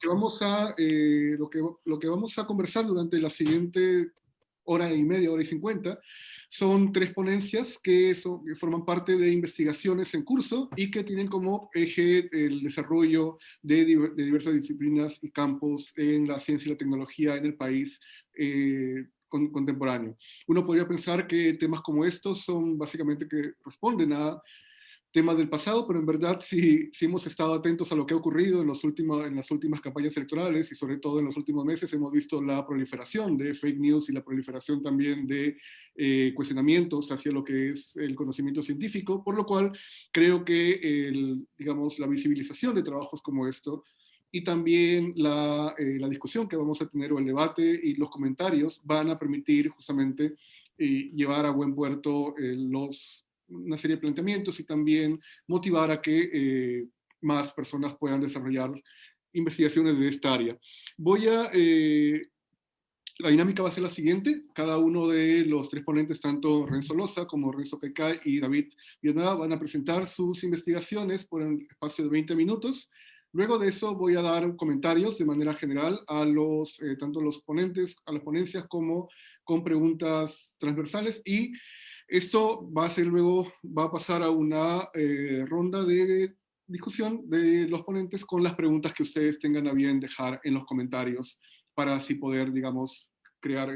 lo que vamos a conversar durante la siguiente hora y media, hora y 50, son tres ponencias que forman parte de investigaciones en curso y que tienen como eje el desarrollo de diversas disciplinas y campos en la ciencia y la tecnología en el país contemporáneo. Uno podría pensar que temas como estos son básicamente que responden a temas del pasado, pero en verdad si hemos estado atentos a lo que ha ocurrido en las últimas campañas electorales y sobre todo en los últimos meses hemos visto la proliferación de fake news y la proliferación también de cuestionamientos hacia lo que es el conocimiento científico, por lo cual creo que digamos, la visibilización de trabajos como esto y también la discusión que vamos a tener o el debate y los comentarios van a permitir justamente llevar a buen puerto una serie de planteamientos y también motivar a que más personas puedan desarrollar investigaciones de esta área. La dinámica va a ser la siguiente. Cada uno de los tres ponentes, tanto Renzo Loza como Renzo Pecay y David Villanueva, van a presentar sus investigaciones por un espacio de 20 minutos. Luego de eso voy a dar comentarios de manera general a tanto los ponentes, a las ponencias como con preguntas transversales y esto va a pasar a una ronda de discusión de los ponentes con las preguntas que ustedes tengan a bien dejar en los comentarios para así poder, digamos, crear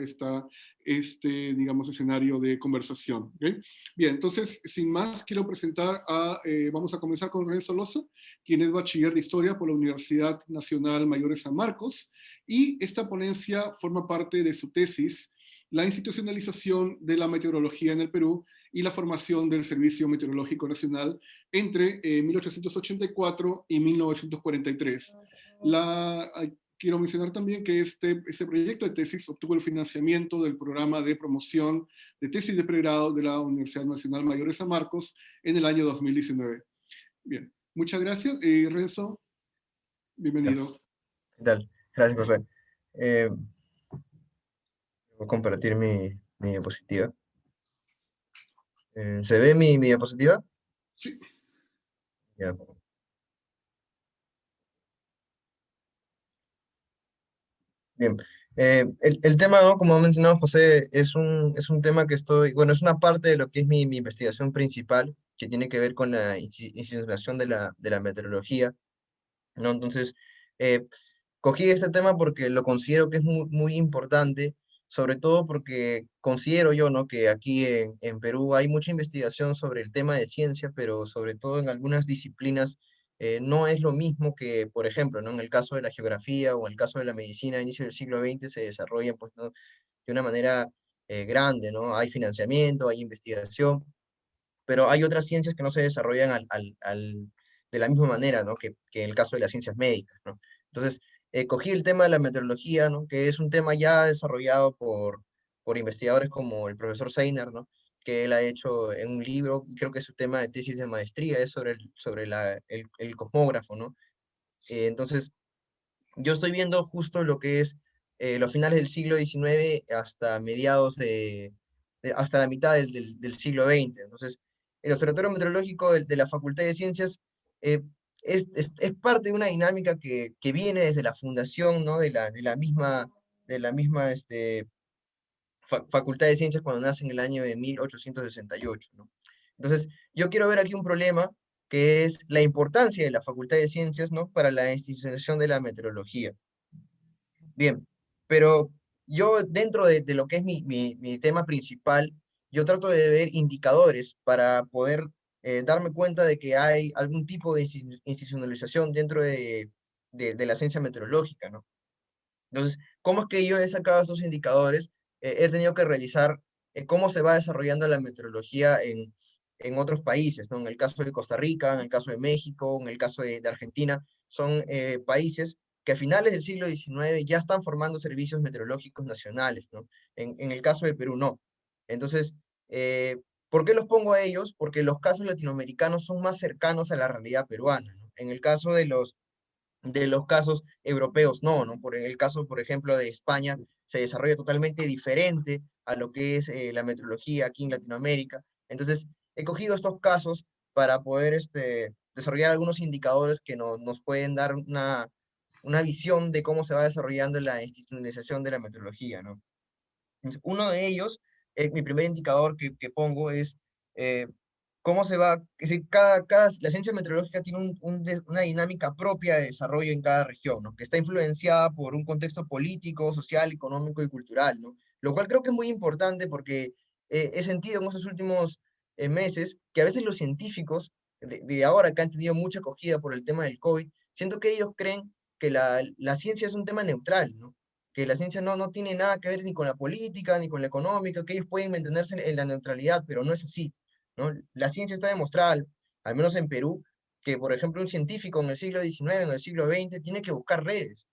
digamos, escenario de conversación. ¿Okay? Bien, entonces, sin más, quiero presentar vamos a comenzar con René Solosa, quien es bachiller de Historia por la Universidad Nacional Mayor de San Marcos, y esta ponencia forma parte de su tesis, la institucionalización de la meteorología en el Perú y la formación del Servicio Meteorológico Nacional entre 1884 y 1943. Quiero mencionar también que este proyecto de tesis obtuvo el financiamiento del programa de promoción de tesis de pregrado de la Universidad Nacional Mayor de San Marcos en el año 2019. Bien, muchas gracias. Renzo, bienvenido. ¿Qué tal? Gracias, José. Voy a compartir mi diapositiva. ¿Se ve mi diapositiva? Sí. Ya. Bien. El tema, ¿no? Como ha mencionado José, es un tema que bueno, es una parte de lo que es mi investigación principal, que tiene que ver con la institucionalización de la meteorología, ¿no? Entonces, eh, cogí este tema porque lo considero que es muy, muy importante, sobre todo porque considero yo, ¿no? Que aquí en Perú hay mucha investigación sobre el tema de ciencia, pero sobre todo en algunas disciplinas no es lo mismo que, por ejemplo, ¿no? En el caso de la geografía o en el caso de la medicina a inicio del siglo XX se desarrollan pues, ¿no? De una manera grande, ¿no? Hay financiamiento, hay investigación, pero hay otras ciencias que no se desarrollan de la misma manera, ¿no? Que en el caso de las ciencias médicas, ¿no? Entonces, cogí el tema de la meteorología, ¿no? Que es un tema ya desarrollado por investigadores como el profesor Seiner, ¿no? Que él ha hecho en un libro, y creo que su tema de tesis de maestría es sobre el cosmógrafo, ¿no? Entonces, yo estoy viendo justo lo que es los finales del siglo XIX hasta hasta la mitad del siglo XX. Entonces, el Observatorio Meteorológico de la Facultad de Ciencias eh, es parte de una dinámica que viene desde la fundación, ¿no? de la misma Facultad de Ciencias cuando nace en el año de 1868, ¿no? Entonces, yo quiero ver aquí un problema que es la importancia de la Facultad de Ciencias, ¿no? Para la institucionalización de la meteorología. Bien, pero yo dentro de lo que es mi tema principal, yo trato de ver indicadores para poder darme cuenta de que hay algún tipo de institucionalización dentro de la ciencia meteorológica, ¿no? Entonces, ¿cómo es que yo he sacado estos indicadores? He tenido que realizar cómo se va desarrollando la meteorología en otros países, ¿no? En el caso de Costa Rica, en el caso de México, en el caso de Argentina, son países que a finales del siglo XIX ya están formando servicios meteorológicos nacionales, ¿no? En el caso de Perú, no. Entonces, ¿por qué los pongo a ellos? Porque los casos latinoamericanos son más cercanos a la realidad peruana, ¿no? En el caso de los casos europeos, no. En el caso, por ejemplo, de España, se desarrolla totalmente diferente a lo que es la meteorología aquí en Latinoamérica. Entonces, he cogido estos casos para poder desarrollar algunos indicadores que nos pueden dar una visión de cómo se va desarrollando la institucionalización de la meteorología, ¿no? Uno de ellos, mi primer indicador que pongo es eh, cómo se va, es decir, la ciencia meteorológica tiene una dinámica propia de desarrollo en cada región, ¿no? Que está influenciada por un contexto político, social, económico y cultural, ¿no? Lo cual creo que es muy importante porque he sentido en estos últimos meses que a veces los científicos de ahora que han tenido mucha acogida por el tema del COVID, siento que ellos creen que la ciencia es un tema neutral, ¿no? Que la ciencia no tiene nada que ver ni con la política ni con la económica, que ellos pueden mantenerse en la neutralidad, pero no es así, ¿no? La ciencia está demostrada, al menos en Perú, que, por ejemplo, un científico en el siglo XIX, en el siglo XX, tiene que buscar redes,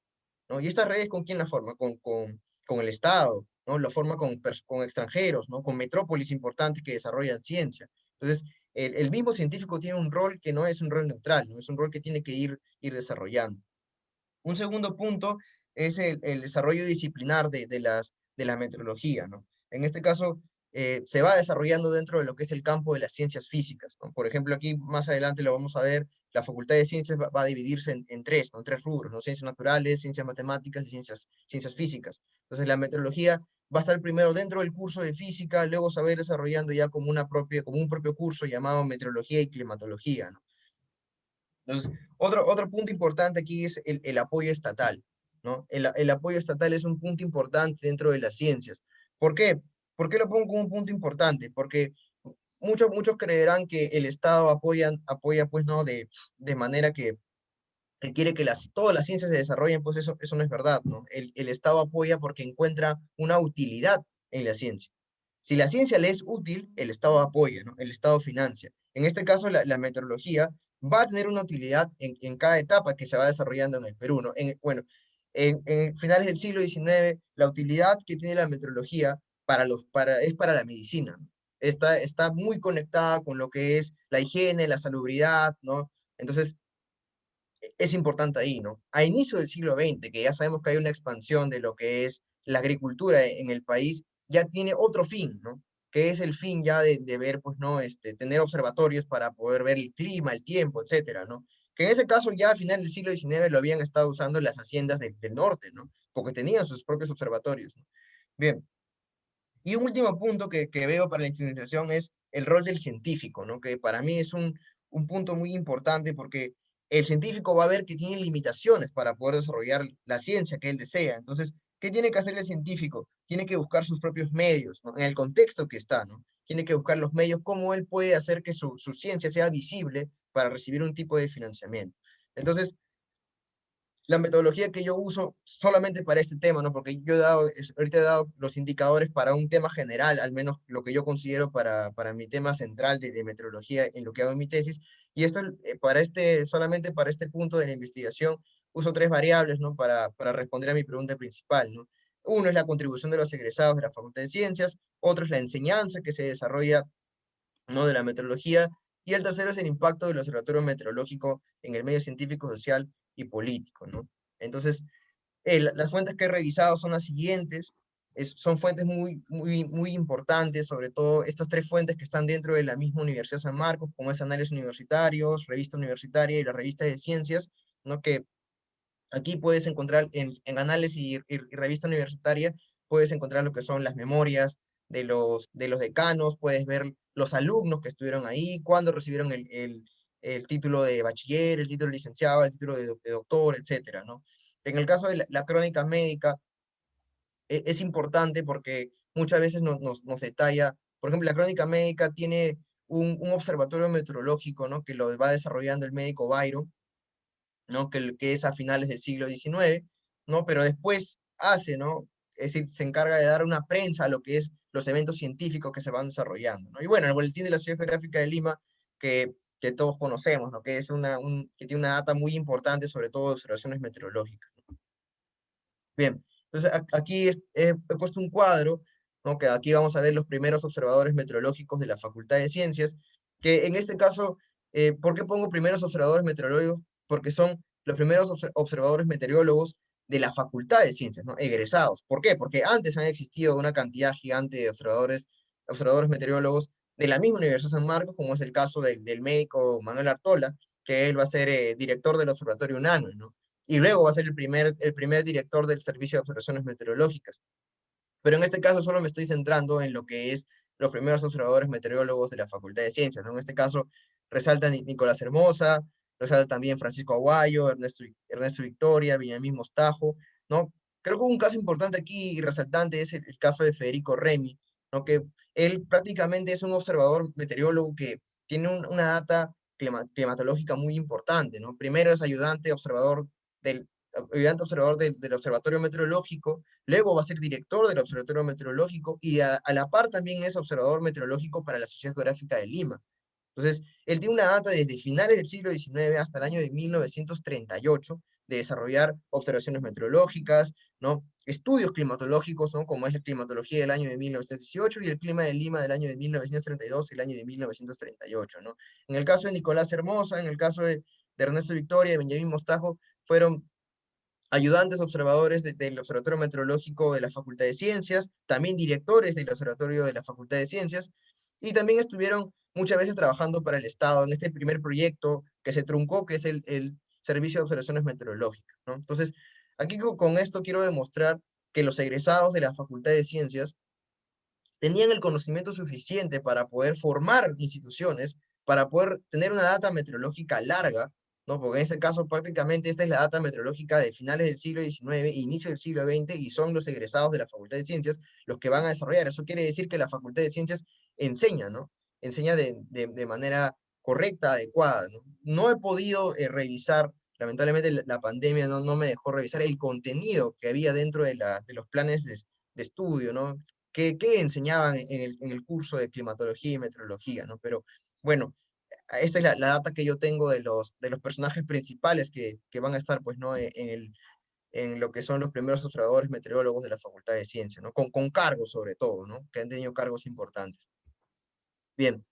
¿no? ¿Y estas redes con quién la forma? Con el Estado, ¿no? La forma con extranjeros, ¿no? Con metrópolis importantes que desarrollan ciencia. Entonces, el mismo científico tiene un rol que no es un rol neutral, ¿no? Es un rol que tiene que ir desarrollando. Un segundo punto es el desarrollo disciplinar de la meteorología, ¿no? En este caso, se va desarrollando dentro de lo que es el campo de las ciencias físicas, ¿no? Por ejemplo, aquí más adelante lo vamos a ver, la Facultad de Ciencias va a dividirse en tres, ¿no? En tres rubros, ¿no? Ciencias naturales, ciencias matemáticas y ciencias físicas. Entonces, la meteorología va a estar primero dentro del curso de física, luego se va a ir desarrollando ya como un propio curso llamado meteorología y climatología, ¿no? Entonces, otro punto importante aquí es el apoyo estatal, ¿no? El apoyo estatal es un punto importante dentro de las ciencias. ¿Por qué? ¿Por qué lo pongo como un punto importante? Porque muchos creerán que el Estado apoya pues, ¿no? De manera que quiere que todas las ciencias se desarrollen, pues eso no es verdad, ¿no? El Estado apoya porque encuentra una utilidad en la ciencia. Si la ciencia le es útil, el Estado apoya, ¿no? El Estado financia. En este caso, la meteorología va a tener una utilidad en cada etapa que se va desarrollando en el Perú, ¿no? Bueno, en finales del siglo XIX, la utilidad que tiene la meteorología es para la medicina, ¿no? Está muy conectada con lo que es la higiene, la salubridad, ¿no? Entonces, es importante ahí, ¿no? A inicio del siglo XX, que ya sabemos que hay una expansión de lo que es la agricultura en el país, ya tiene otro fin, ¿no? Que es el fin ya de ver, pues, ¿no? Tener observatorios para poder ver el clima, el tiempo, etcétera, ¿no? Que en ese caso ya a final del siglo XIX lo habían estado usando las haciendas del norte, ¿no? Porque tenían sus propios observatorios, ¿no? Bien, y un último punto que veo para la institucionalización es el rol del científico, ¿no? Que para mí es un punto muy importante porque el científico va a ver que tiene limitaciones para poder desarrollar la ciencia que él desea. Entonces, ¿qué tiene que hacer el científico? Tiene que buscar sus propios medios, ¿no? En el contexto que está, ¿no? Tiene que buscar los medios, cómo él puede hacer que su ciencia sea visible para recibir un tipo de financiamiento. Entonces, la metodología que yo uso solamente para este tema, ¿no? Porque yo ahorita he dado los indicadores para un tema general, al menos lo que yo considero para mi tema central de meteorología en lo que hago en mi tesis. Y esto, solamente para este punto de la investigación, uso tres variables, ¿no? Para responder a mi pregunta principal, ¿no? Uno es la contribución de los egresados de la Facultad de Ciencias, otro es la enseñanza que se desarrolla, ¿no? De la meteorología, y el tercero es el impacto del observatorio meteorológico en el medio científico, social y político, ¿no? Entonces, las fuentes que he revisado son las siguientes, son fuentes muy importantes, sobre todo estas tres fuentes que están dentro de la misma Universidad San Marcos, como es Análisis Universitarios, Revista Universitaria y la Revista de Ciencias, ¿no? Que aquí puedes encontrar en Análisis y Revista Universitaria, puedes encontrar lo que son las memorias de los decanos, puedes ver los alumnos que estuvieron ahí, cuándo recibieron el título de bachiller, el título de licenciado, el título de doctor, etcétera, ¿no? En el caso de la crónica médica, es importante porque muchas veces nos detalla, por ejemplo, la crónica médica tiene un observatorio meteorológico, ¿no? Que lo va desarrollando el médico Byron, ¿no? Que es a finales del siglo XIX, ¿no? Pero después hace, ¿no? Es decir, se encarga de dar una prensa a lo que es los eventos científicos que se van desarrollando, ¿no? Y bueno, el Boletín de la Ciudad Geográfica de Lima, que todos conocemos, ¿no? Que que tiene una data muy importante, sobre todo de observaciones meteorológicas. Bien, entonces aquí he puesto un cuadro, ¿no? Que aquí vamos a ver los primeros observadores meteorológicos de la Facultad de Ciencias, que en este caso, ¿por qué pongo primeros observadores meteorológicos? Porque son los primeros observadores meteorólogos de la Facultad de Ciencias, ¿no? Egresados. ¿Por qué? Porque antes han existido una cantidad gigante de observadores meteorólogos de la misma Universidad de San Marcos, como es el caso del médico Manuel Artola, que él va a ser director del Observatorio UNANO, ¿no? y luego va a ser el primer director del Servicio de Observaciones Meteorológicas. Pero en este caso solo me estoy centrando en lo que es los primeros observadores meteorólogos de la Facultad de Ciencias, ¿no? En este caso resalta Nicolás Hermosa, resalta también Francisco Aguayo, Ernesto Victoria, Benjamín Mostajo, ¿no? Creo que un caso importante aquí y resaltante es el caso de Federico Remy, ¿no? Que él prácticamente es un observador meteorólogo que tiene una data climatológica muy importante, ¿no? Primero es ayudante observador del Observatorio Meteorológico, luego va a ser director del Observatorio Meteorológico y a la par también es observador meteorológico para la Sociedad Geográfica de Lima. Entonces, él tiene una data desde finales del siglo XIX hasta el año de 1938 de desarrollar observaciones meteorológicas, ¿no? Estudios climatológicos, ¿no? Como es la climatología del año de 1918 y el clima de Lima del año de 1932 y el año de 1938, ¿no? En el caso de Nicolás Hermosa, en el caso de Ernesto Victoria y de Benjamín Mostajo, fueron ayudantes observadores del Observatorio Meteorológico de la Facultad de Ciencias, también directores del Observatorio de la Facultad de Ciencias, y también estuvieron muchas veces trabajando para el Estado en este primer proyecto que se truncó, que es el Servicio de Observaciones Meteorológicas, ¿no? Entonces, aquí con esto quiero demostrar que los egresados de la Facultad de Ciencias tenían el conocimiento suficiente para poder formar instituciones, para poder tener una data meteorológica larga, ¿no? Porque en este caso prácticamente esta es la data meteorológica de finales del siglo XIX, inicio del siglo XX, y son los egresados de la Facultad de Ciencias los que van a desarrollar. Eso quiere decir que la Facultad de Ciencias enseña, ¿no? Enseña de manera correcta, adecuada, ¿no? No he podido revisar, lamentablemente la pandemia no me dejó revisar el contenido que había dentro de los planes de estudio, ¿no? Que enseñaban en el curso de climatología y meteorología, ¿no? Pero bueno, esta es la data que yo tengo de los personajes principales que van a estar, pues, ¿no? En lo que son los primeros observadores meteorólogos de la Facultad de Ciencias, ¿no? Con cargos sobre todo, ¿no? Que han tenido cargos importantes. Bien.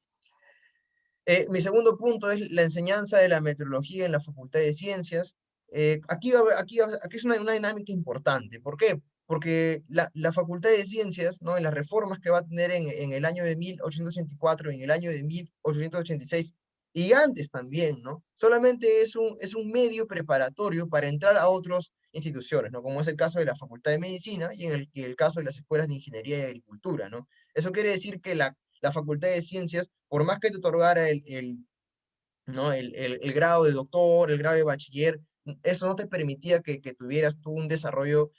Mi segundo punto es la enseñanza de la meteorología en la Facultad de Ciencias. Aquí es una dinámica importante. ¿Por qué? Porque la Facultad de Ciencias, ¿no? En las reformas que va a tener en el año de 1884, en el año de 1886, y antes también, ¿no? Solamente es un medio preparatorio para entrar a otras instituciones, ¿no? Como es el caso de la Facultad de Medicina y el caso de las escuelas de Ingeniería y Agricultura, ¿no? Eso quiere decir que la Facultad de Ciencias, por más que te otorgara ¿no? el grado de doctor, el grado de bachiller, eso no te permitía que tuvieras tú un desarrollo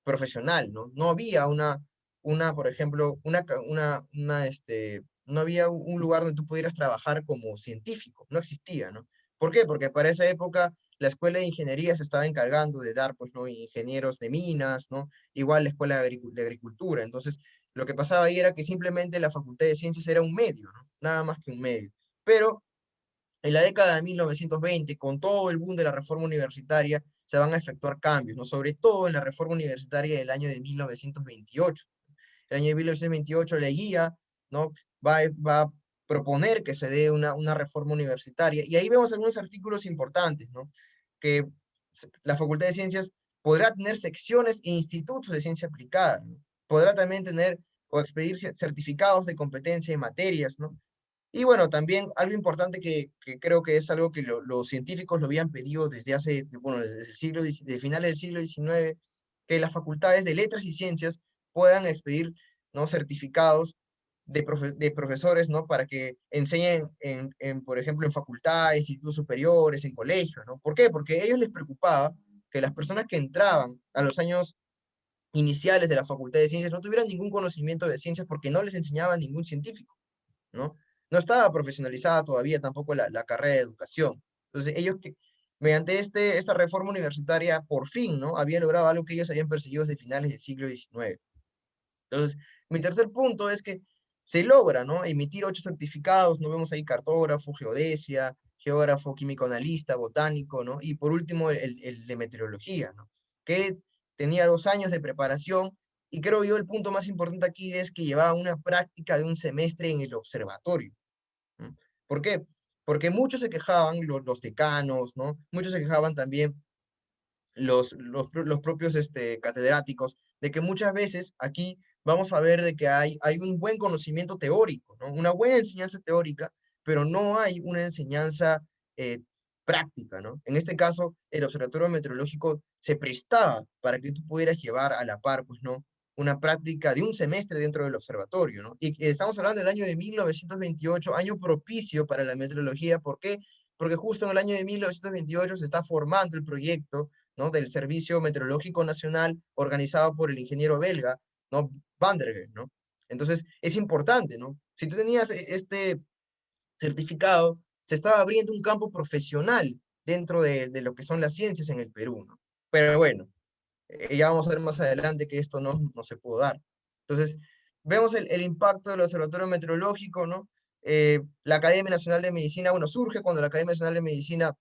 profesional, ¿no? No había por ejemplo, no había un lugar donde tú pudieras trabajar como científico, no existía, ¿no? ¿Por qué? Porque para esa época la Escuela de Ingeniería se estaba encargando de dar, pues, ¿no? Ingenieros de minas, ¿no? Igual la Escuela de Agricultura. Entonces, lo que pasaba ahí era que simplemente la Facultad de Ciencias era un medio, ¿no? Nada más que un medio. Pero en la década de 1920, con todo el boom de la reforma universitaria, se van a efectuar cambios, ¿no? Sobre todo en la reforma universitaria del año de 1928. El año de 1928 la guía, ¿no? Va a proponer que se dé una reforma universitaria, y ahí vemos algunos artículos importantes, ¿no? Que la Facultad de Ciencias podrá tener secciones e institutos de ciencia aplicada, ¿no? Podrá también tener o expedir certificados de competencia en materias, ¿no? Y bueno, también algo importante que creo que es algo que los científicos lo habían pedido desde bueno, desde finales del siglo XIX, que las facultades de letras y ciencias puedan expedir, ¿no? Certificados de profesores, ¿no? Para que enseñen, por ejemplo, en facultades, institutos superiores, en colegios, ¿no? ¿Por qué? Porque a ellos les preocupaba que las personas que entraban a los años iniciales de la Facultad de Ciencias no tuvieran ningún conocimiento de ciencias porque no les enseñaba ningún científico, ¿no? No estaba profesionalizada todavía tampoco la carrera de educación. Entonces, mediante esta reforma universitaria, por fin, ¿no? Habían logrado algo que ellos habían perseguido desde finales del siglo XIX. Entonces, mi tercer punto es que se logra, ¿no? Emitir 8 certificados, no vemos ahí cartógrafo, geodesia, geógrafo, químico analista, botánico, ¿no? Y por último, el de meteorología, ¿no? Que tenía 2 años de preparación, y creo yo el punto más importante aquí es que llevaba una práctica de un semestre en el observatorio, ¿no? ¿Por qué? Porque muchos se quejaban, los decanos, ¿no? Muchos se quejaban también los propios catedráticos, de que muchas veces aquí vamos a ver de que hay un buen conocimiento teórico, ¿no? Una buena enseñanza teórica, pero no hay una enseñanza práctica, ¿no? En este caso, el observatorio meteorológico se prestaba para que tú pudieras llevar a la par, pues, ¿no? Una práctica de un semestre dentro del observatorio, ¿no? Y estamos hablando del año de 1928, año propicio para la meteorología. ¿Por qué? Porque justo en el año de 1928 se está formando el proyecto, ¿no? Del Servicio Meteorológico Nacional organizado por el ingeniero belga, ¿no? Van der Veen, ¿no? Entonces, es importante, ¿no? Si tú tenías este certificado, se estaba abriendo un campo profesional dentro de lo que son las ciencias en el Perú, ¿no? Pero bueno, ya vamos a ver más adelante que esto no se pudo dar. Entonces, vemos el impacto del observatorio meteorológico, ¿no? La Academia Nacional de Medicina, bueno, surge cuando la Academia Nacional de Medicina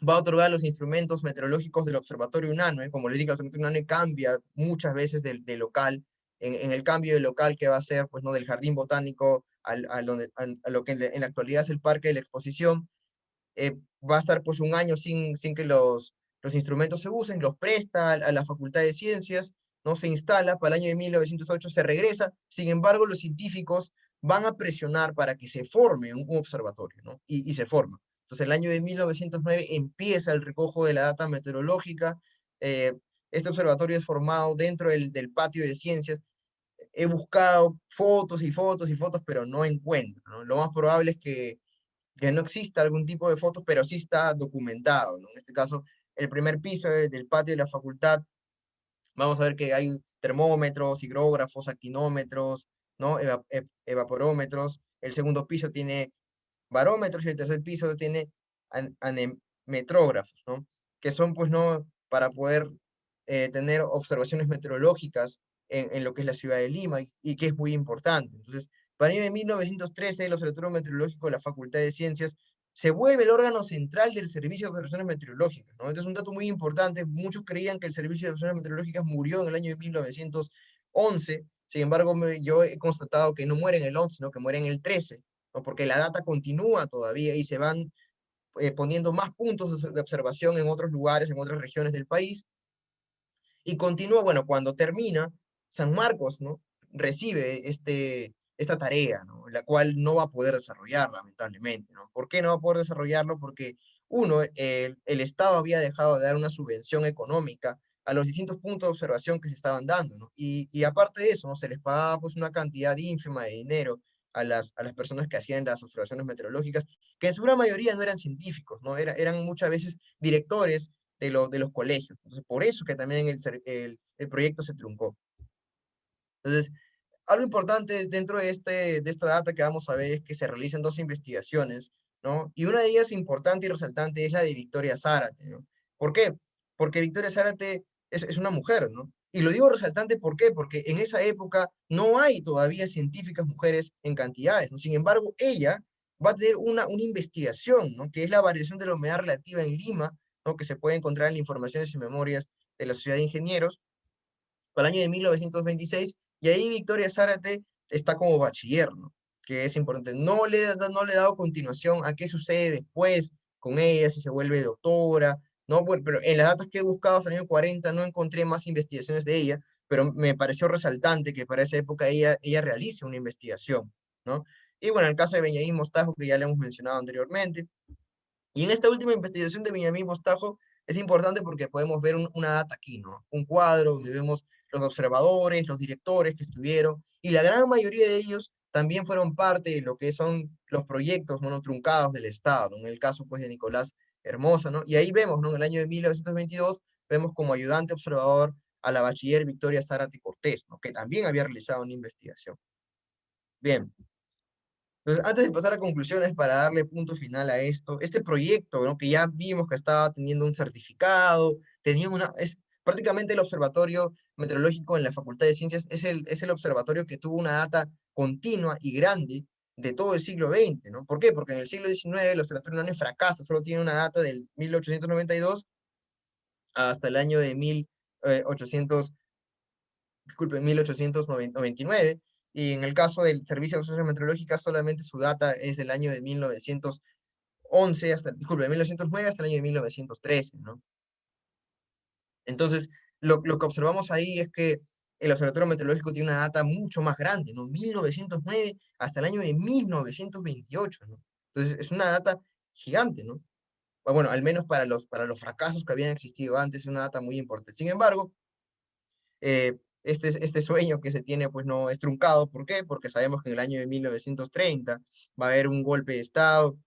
va a otorgar los instrumentos meteorológicos del Observatorio UNANUE. Como les digo, el Observatorio UNANUE cambia muchas veces de local, en el cambio de local que va a ser, pues, ¿no? Del Jardín Botánico a lo que en la actualidad es el Parque de la Exposición. Va a estar pues un año sin que los instrumentos se usen, los presta a la Facultad de Ciencias, no se instala, para el año de 1908 se regresa. Sin embargo, los científicos van a presionar para que se forme un observatorio, ¿no? Y se forma. Entonces, el año de 1909 empieza el recojo de la data meteorológica. eh, este observatorio es formado dentro del patio de ciencias. He buscado fotos y fotos y fotos, pero no encuentro, ¿no? Lo más probable es que no exista algún tipo de fotos, pero sí está documentado, ¿no? En este caso, el primer piso del patio de la facultad, vamos a ver que hay termómetros, higrógrafos, actinómetros, ¿no? Evaporómetros. El segundo piso tiene barómetros y el tercer piso tiene anemetrógrafos, ¿no? Que son, pues, ¿no? Para poder tener observaciones meteorológicas en lo que es la ciudad de Lima y que es muy importante. Entonces, para el año de 1913, el Observatorio Meteorológico de la Facultad de Ciencias se vuelve el órgano central del Servicio de Observaciones Meteorológicas, ¿no? Este es un dato muy importante. Muchos creían que el Servicio de Observaciones Meteorológicas murió en el año de 1911. Sin embargo, yo he constatado que no muere en el 11, sino que muere en el 13, ¿no? Porque la data continúa todavía y se van poniendo más puntos de observación en otros lugares, en otras regiones del país, y continúa, bueno, cuando termina, San Marcos, ¿no? Recibe esta tarea, ¿no? La cual no va a poder desarrollar, lamentablemente, ¿no? ¿Por qué no va a poder desarrollarlo? Porque, uno, el Estado había dejado de dar una subvención económica a los distintos puntos de observación que se estaban dando, ¿no? Y aparte de eso, ¿no? Se les pagaba pues una cantidad ínfima de dinero a las personas que hacían las observaciones meteorológicas, que en su gran mayoría no eran científicos, ¿no? Eran muchas veces directores de los colegios. Entonces, por eso que también el proyecto se truncó. Entonces, algo importante dentro de esta data que vamos a ver es que se realizan dos investigaciones, ¿no? Y una de ellas importante y resaltante es la de Victoria Zárate, ¿no? ¿Por qué? Porque Victoria Zárate es una mujer, ¿no? Y lo digo resaltante, ¿por qué? Porque en esa época no hay todavía científicas mujeres en cantidades, ¿no? Sin embargo, ella va a tener una investigación, ¿no? Que es la variación de la humedad relativa en Lima, ¿no? Que se puede encontrar en las informaciones y memorias de la Sociedad de Ingenieros para el año de 1926, y ahí Victoria Zárate está como bachiller, ¿no? Que es importante. No le he dado continuación a qué sucede después con ella, si se vuelve doctora, ¿no? Bueno, pero en las datas que he buscado hasta el año 40 no encontré más investigaciones de ella, pero me pareció resaltante que para esa época ella realice una investigación, ¿no? Y bueno, el caso de Benjamín Mostajo, que ya le hemos mencionado anteriormente, y en esta última investigación de Benjamín Mostajo es importante porque podemos ver una data aquí, ¿no? Un cuadro donde vemos los observadores, los directores que estuvieron, y la gran mayoría de ellos también fueron parte de lo que son los proyectos, ¿no? Truncados del Estado, ¿no? En el caso, pues, de Nicolás Hermosa, ¿no? Y ahí vemos, ¿no? En el año de 1922, vemos como ayudante observador a la bachiller Victoria Zárate Cortés, ¿no? Que también había realizado una investigación. Bien, entonces, antes de pasar a conclusiones para darle punto final a esto, este proyecto, ¿no? Que ya vimos que estaba teniendo un certificado, es prácticamente el observatorio meteorológico en la Facultad de Ciencias, es el observatorio que tuvo una data continua y grande de todo el siglo XX, ¿no? ¿Por qué? Porque en el siglo XIX el observatorio no fracasa, solo tiene una data del 1892 hasta el año de 1800, disculpe, 1899, y en el caso del Servicio de Observaciones Meteorológicas solamente su data es del año de 1911 hasta, disculpe, 1909 hasta el año de 1913, ¿no? Entonces, lo que observamos ahí es que el Observatorio Meteorológico tiene una data mucho más grande, ¿no? 1909 hasta el año de 1928, ¿no? Entonces, es una data gigante, ¿no? bueno, al menos para los fracasos que habían existido antes, es una data muy importante. Sin embargo, este sueño que se tiene pues no es truncado. ¿Por qué? Porque sabemos que en el año de 1930 va a haber un golpe de Estado.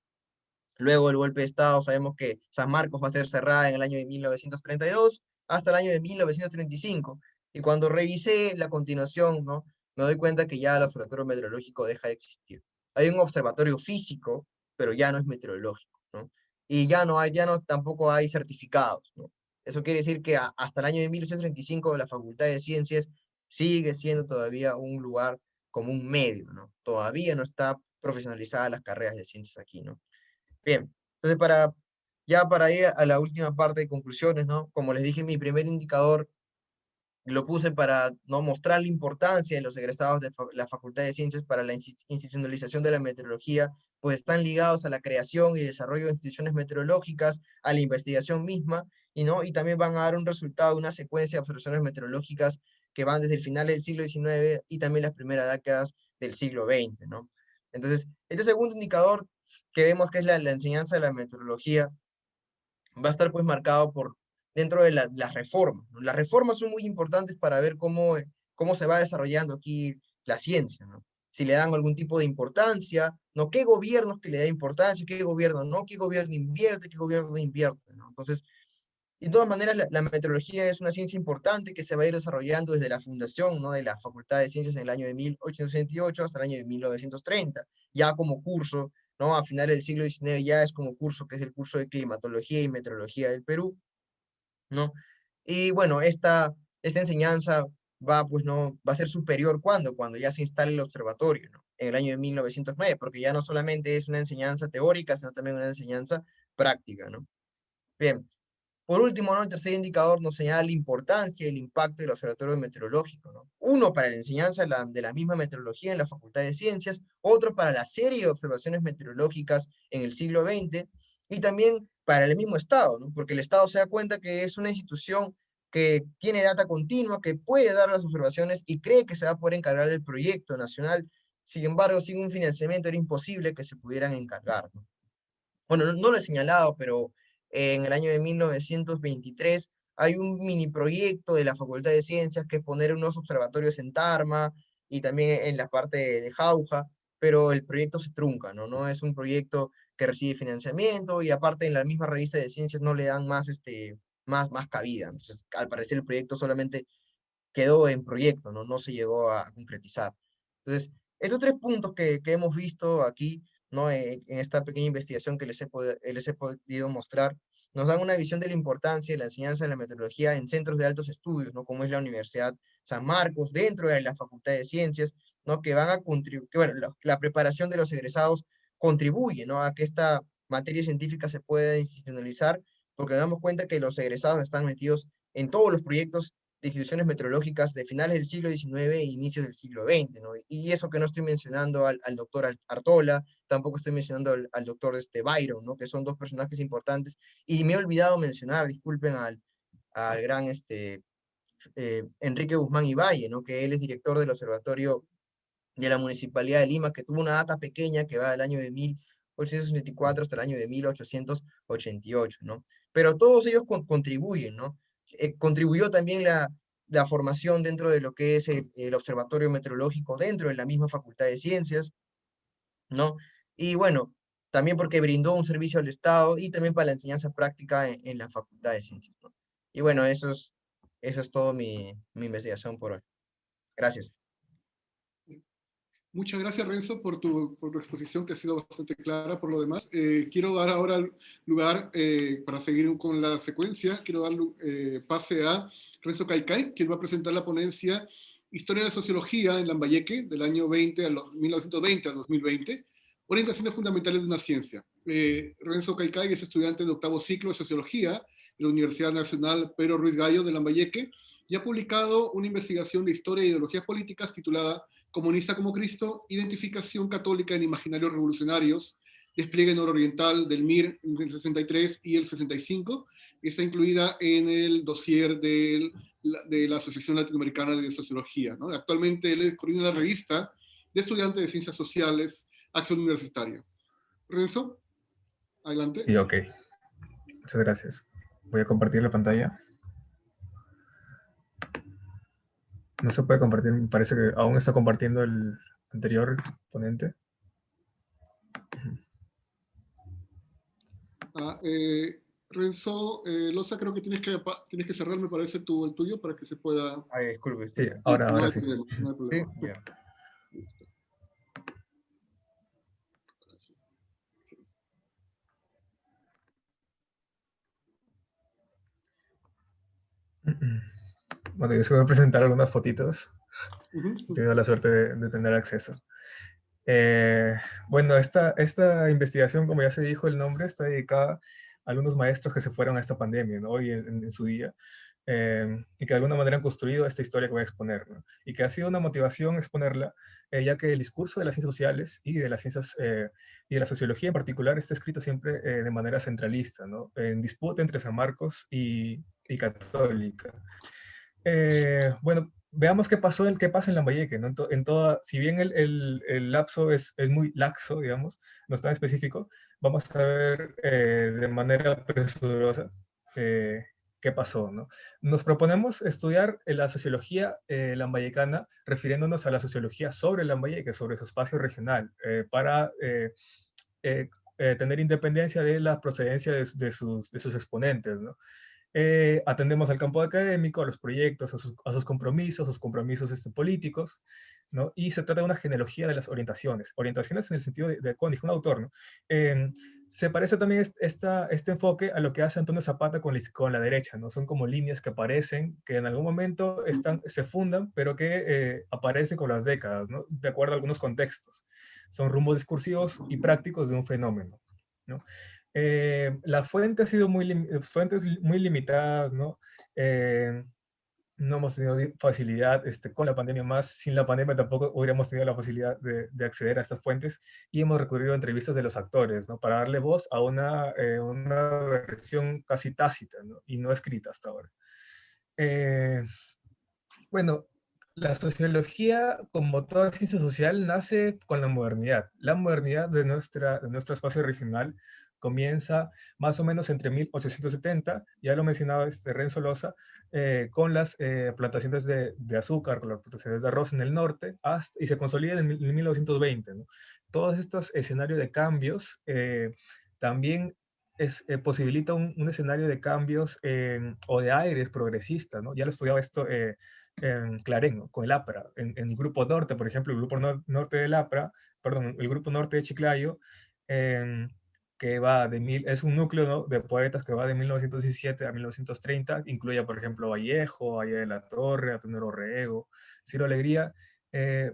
Luego del golpe de Estado sabemos que San Marcos va a ser cerrada en el año de 1932 hasta el año de 1935. Y cuando revisé la continuación, ¿no? Me doy cuenta que ya el observatorio meteorológico deja de existir. Hay un observatorio físico, pero ya no es meteorológico, ¿no? Y ya no tampoco hay certificados, ¿no? Eso quiere decir que hasta el año de 1835 la Facultad de Ciencias sigue siendo todavía un lugar como un medio, ¿no? Todavía no está profesionalizada las carreras de ciencias aquí, ¿no? Bien, entonces ya para ir a la última parte de conclusiones, ¿no? Como les dije, mi primer indicador lo puse para no mostrar la importancia de los egresados de la Facultad de Ciencias para la institucionalización de la meteorología, pues están ligados a la creación y desarrollo de instituciones meteorológicas, a la investigación misma, y, ¿no? Y también van a dar un resultado, una secuencia de observaciones meteorológicas que van desde el final del siglo XIX y también las primeras décadas del siglo XX, ¿no? Entonces, este segundo indicador que vemos que es la enseñanza de la meteorología, va a estar pues marcado por dentro de las reformas, ¿no? Las reformas son muy importantes para ver cómo se va desarrollando aquí la ciencia, ¿no? Si le dan algún tipo de importancia, ¿no? ¿Qué gobiernos que le da importancia? ¿Qué gobierno no? ¿Qué gobierno invierte? ¿Qué gobierno no invierte? ¿No? Entonces, de todas maneras, la meteorología es una ciencia importante que se va a ir desarrollando desde la fundación, ¿no? De la Facultad de Ciencias en el año de 1868 hasta el año de 1930, ya como curso, ¿no? A finales del siglo XIX ya es como curso, que es el curso de Climatología y Meteorología del Perú, ¿no? Y bueno, esta enseñanza va, pues, ¿no? Va a ser superior cuando ya se instale el observatorio, ¿no? En el año de 1909, porque ya no solamente es una enseñanza teórica, sino también una enseñanza práctica, ¿no? Bien, por último, ¿no? El tercer indicador nos señala la importancia y el impacto del observatorio meteorológico, ¿no? Uno para la enseñanza de la misma meteorología en la Facultad de Ciencias, otro para la serie de observaciones meteorológicas en el siglo XX, y también para el mismo Estado, ¿no? Porque el Estado se da cuenta que es una institución que tiene data continua, que puede dar las observaciones y cree que se va a poder encargar del proyecto nacional. Sin embargo, sin un financiamiento era imposible que se pudieran encargar, ¿no? Bueno, no lo he señalado, pero en el año de 1923 hay un mini proyecto de la Facultad de Ciencias que es poner unos observatorios en Tarma y también en la parte de Jauja, pero el proyecto se trunca, ¿no? No es un proyecto que recibe financiamiento y aparte en la misma revista de ciencias no le dan más cabida. Entonces, al parecer el proyecto solamente quedó en proyecto, ¿no? No se llegó a concretizar. Entonces, estos tres puntos que hemos visto aquí, ¿no? En esta pequeña investigación que les he podido mostrar, nos dan una visión de la importancia de la enseñanza de la meteorología en centros de altos estudios, ¿no? Como es la Universidad San Marcos, dentro de la Facultad de Ciencias, ¿no? Que van a contribuir, que bueno, la preparación de los egresados contribuye, ¿no? A que esta materia científica se pueda institucionalizar, porque nos damos cuenta que los egresados están metidos en todos los proyectos de instituciones meteorológicas de finales del siglo XIX e inicios del siglo XX, ¿no? Y eso que no estoy mencionando al doctor Artola, tampoco estoy mencionando al doctor Byron, ¿no? Que son dos personajes importantes. Y me he olvidado mencionar, disculpen, al gran Enrique Guzmán y Valle, ¿no? Que él es director del Observatorio de la Municipalidad de Lima, que tuvo una data pequeña que va del año de 1864 hasta el año de 1888, ¿no? Pero todos ellos contribuyen, ¿no? Contribuyó también la formación dentro de lo que es el Observatorio Meteorológico dentro de la misma Facultad de Ciencias, ¿no? Y bueno, también porque brindó un servicio al Estado y también para la enseñanza práctica en la Facultad de Ciencias, ¿no? Y bueno, eso es todo mi investigación por hoy. Gracias. Muchas gracias, Renzo, por tu exposición, que ha sido bastante clara por lo demás. Quiero dar ahora lugar, para seguir con la secuencia, quiero dar pase a Renzo Caicay, quien va a presentar la ponencia Historia de Sociología en Lambayeque, del año 1920 a 2020, orientaciones fundamentales de una ciencia. Renzo Caicay es estudiante de octavo ciclo de Sociología de la Universidad Nacional Pedro Ruiz Gallo de Lambayeque y ha publicado una investigación de historia e ideologías políticas titulada Comunista como Cristo, Identificación Católica en Imaginarios Revolucionarios, Despliegue Nororiental del MIR del 63 y el 65, está incluida en el dossier de la Asociación Latinoamericana de Sociología, ¿no? Actualmente él coordina la revista de estudiantes de Ciencias Sociales, Acción Universitaria. Renzo, adelante. Sí, ok. Muchas gracias. Voy a compartir la pantalla. No se puede compartir, me parece que aún está compartiendo el anterior ponente. Renzo, Loza, creo que tienes que cerrar, me parece, el tuyo para que se pueda... Ay, disculpe. Sí, Sí, no ahora hay sí. problema, no hay Sí, problema. ya. Bueno, yo se voy a presentar algunas fotitos. He Ujú. tenido la suerte de tener acceso. Eh, bueno, esta investigación, como ya se dijo, el nombre está dedicada a algunos maestros que se fueron a esta pandemia, ¿no? Y en su día, y que de alguna manera han construido esta historia que voy a exponer, ¿no? Y que ha sido una motivación exponerla, ya que el discurso de las ciencias sociales y de las ciencias y de la sociología en particular está escrito siempre de manera centralista, ¿no? En disputa entre San Marcos y Católica. Bueno, veamos qué pasa en Lambayeque, ¿no? Si bien el lapso es muy laxo, digamos, no es tan específico, vamos a ver de manera presurosa eh, qué pasó, ¿no? Nos proponemos estudiar la sociología lambayecana, refiriéndonos a la sociología sobre Lambayeque, sobre su espacio regional, para eh, tener independencia de la procedencia de sus exponentes, ¿no? Atendemos al campo académico, a los proyectos, a sus compromisos políticos, ¿no? Y se trata de una genealogía de las orientaciones en el sentido como dijo un autor, ¿no? Eh, Se parece también este enfoque a lo que hace Antonio Zapata con la derecha, ¿no? Son como líneas que aparecen, que en algún momento se fundan, pero que aparecen con las décadas, ¿no? De acuerdo a algunos contextos. Son rumbos discursivos y prácticos de un fenómeno, ¿no? Las fuentes han sido fuentes muy limitadas, ¿no? No hemos tenido facilidad con la pandemia más, sin la pandemia tampoco hubiéramos tenido la facilidad de acceder a estas fuentes y hemos recurrido a entrevistas de los actores, ¿no? Para darle voz a una versión casi tácita, ¿no? Y no escrita hasta ahora. Bueno, la sociología, como toda ciencia social, nace con la modernidad. La modernidad de nuestro espacio regional comienza más o menos entre 1870, ya lo mencionaba Renzo Loza, con las plantaciones de azúcar, con las plantaciones de arroz en el norte, y se consolida en 1920, ¿no? Todos estos escenarios de cambios también posibilita un escenario de cambios o de aires progresistas, ¿no? Ya lo estudiaba esto en Clarén, ¿no? Con el APRA. En el grupo norte, por ejemplo, el grupo norte del APRA, perdón, el grupo norte de Chiclayo, que es un núcleo, ¿no? De poetas que va de 1917 a 1930, incluye, por ejemplo, Vallejo, Valle de la Torre, Atenero Orrego, Ciro Alegría.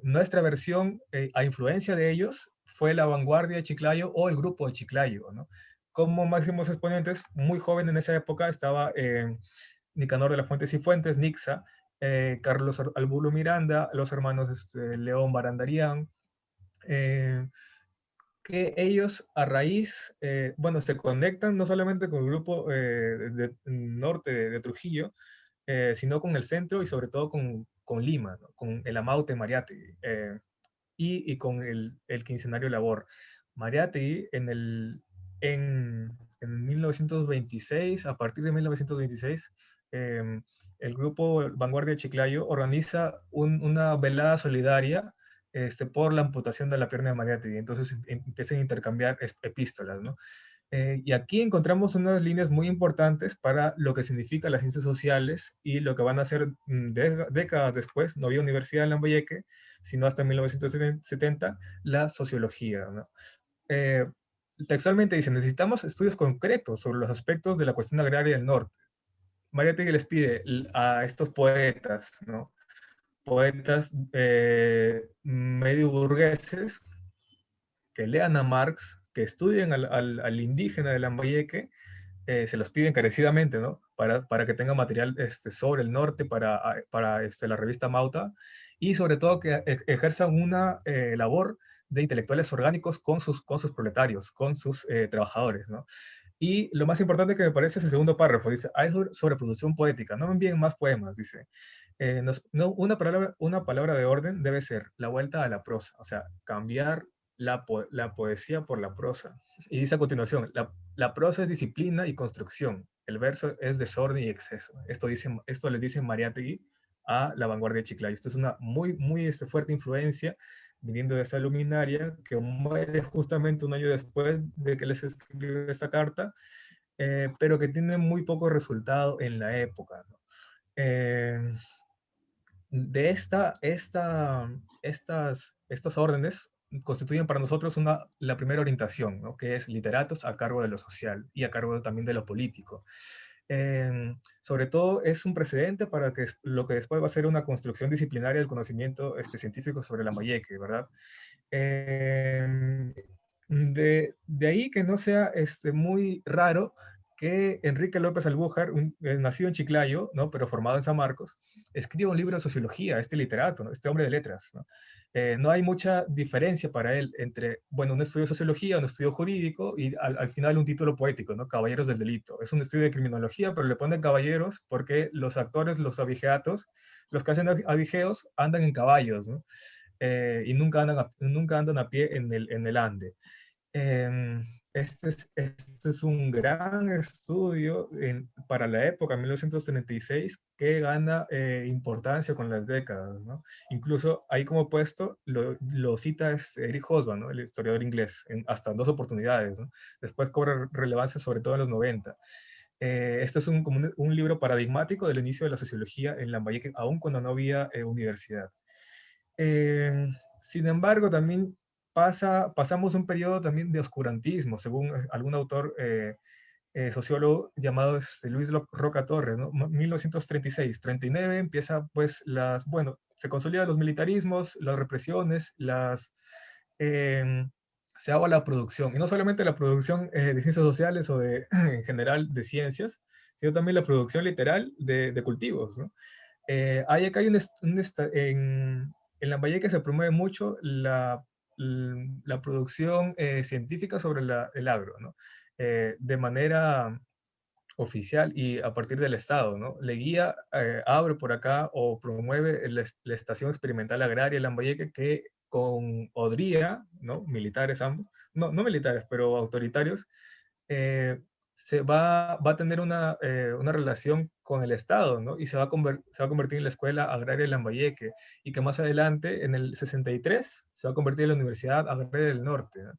Nuestra versión, a influencia de ellos, fue la vanguardia de Chiclayo o el grupo de Chiclayo, ¿no? Como máximos exponentes, muy joven en esa época, estaba Nicanor de la Fuente Cifuentes, Nixa, Carlos Albulo Miranda, los hermanos León Barandarián, que ellos a raíz, bueno, se conectan no solamente con el grupo norte de Trujillo, sino con el centro y sobre todo con Lima, ¿no? Con el Amaute Mariátegui y con el quincenario Labor. Mariátegui en 1926, a partir de 1926, el grupo Vanguardia de Chiclayo organiza una velada solidaria por la amputación de la pierna de Mariátegui. Entonces empiezan a intercambiar epístolas, ¿no? Y aquí encontramos unas líneas muy importantes para lo que significa las ciencias sociales y lo que van a ser décadas después, no había universidad en Lambayeque, sino hasta 1970, la sociología, ¿no? Eh, Textualmente dice, necesitamos estudios concretos sobre los aspectos de la cuestión agraria del norte. Mariátegui les pide a estos poetas, ¿no? Poetas medio burgueses, que lean a Marx, que estudien al indígena de Lambayeque, se los pide encarecidamente, ¿no? Para que tenga material sobre el norte para la revista Mauta y sobre todo que ejerzan una labor de intelectuales orgánicos con sus proletarios, con sus trabajadores, ¿no? Y lo más importante que me parece es el segundo párrafo, dice, hay sobreproducción poética, no me envíen más poemas, dice. Una palabra de orden debe ser la vuelta a la prosa, o sea, cambiar la poesía por la prosa. Y dice a continuación, la prosa es disciplina y construcción, el verso es desorden y exceso. Esto les dice Mariátegui a la vanguardia de Chiclayo. Esto es una muy fuerte influencia viniendo de esa luminaria que muere justamente un año después de que les escribió esta carta, pero que tiene muy poco resultado en la época, ¿no? De estas órdenes constituyen para nosotros la primera orientación, ¿no? Que es literatos a cargo de lo social y a cargo también de lo político. Sobre todo es un precedente para lo que después va a ser una construcción disciplinaria del conocimiento científico sobre Lambayeque, ¿verdad? De ahí que no sea muy raro que Enrique López Albújar, nacido en Chiclayo, ¿no? Pero formado en San Marcos, escriba un libro de sociología, este literato, ¿no? Este hombre de letras, ¿no? No hay mucha diferencia para él entre, bueno, un estudio de sociología, un estudio jurídico y al final un título poético, ¿no? Caballeros del delito. Es un estudio de criminología, pero le ponen caballeros porque los actores, los abigeatos, los que hacen abigeos, andan en caballos, ¿no? Y nunca andan a pie en el Ande. Em, este es un gran estudio para la época, 1936, que gana importancia con las décadas, ¿no? Incluso ahí como puesto lo cita Eric Hobsbawm, ¿no? El historiador inglés, hasta en 2 oportunidades, ¿no? Después cobra relevancia sobre todo en los 90. Este es como un libro paradigmático del inicio de la sociología en Lambayeque, aún cuando no había universidad. Sin embargo, también pasamos un periodo también de oscurantismo, según algún autor sociólogo llamado Luis Roca Torres, ¿no? 1936, 39 empieza pues bueno, se consolidan los militarismos, las represiones, se haga la producción, y no solamente la producción de ciencias sociales o en general de ciencias, sino también la producción literal de cultivos, ¿no? Acá hay en Lambayeque se promueve mucho la producción científica sobre el agro, ¿no? De manera oficial y a partir del Estado, ¿no? Leguía abre por acá o promueve la Estación Experimental Agraria de Lambayeque que con Odría, ¿no? Militares ambos, no militares, pero autoritarios, eh, va a tener una relación con el Estado, ¿no? Y se va a convertir en la Escuela Agraria de Lambayeque, y que más adelante, en el 63, se va a convertir en la Universidad Agraria del Norte, ¿no?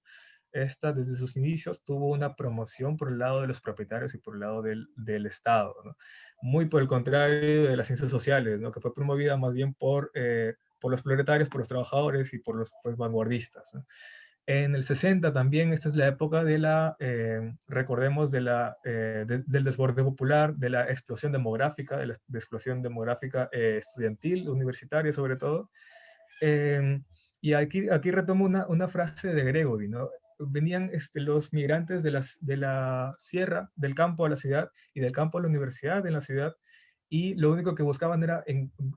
Esta, desde sus inicios, tuvo una promoción por el lado de los propietarios y por el lado del Estado, ¿no? Muy por el contrario de las ciencias sociales, ¿no? Que fue promovida más bien por los proletarios, por los trabajadores y por los pues, vanguardistas, ¿no? En el 60 también, esta es la época recordemos, del desborde popular, de la explosión demográfica, de explosión demográfica estudiantil, universitaria sobre todo. Y aquí retomo una frase de Gregory, ¿no? Venían los migrantes de la sierra, del campo a la ciudad y del campo a la universidad en la ciudad, y lo único que buscaban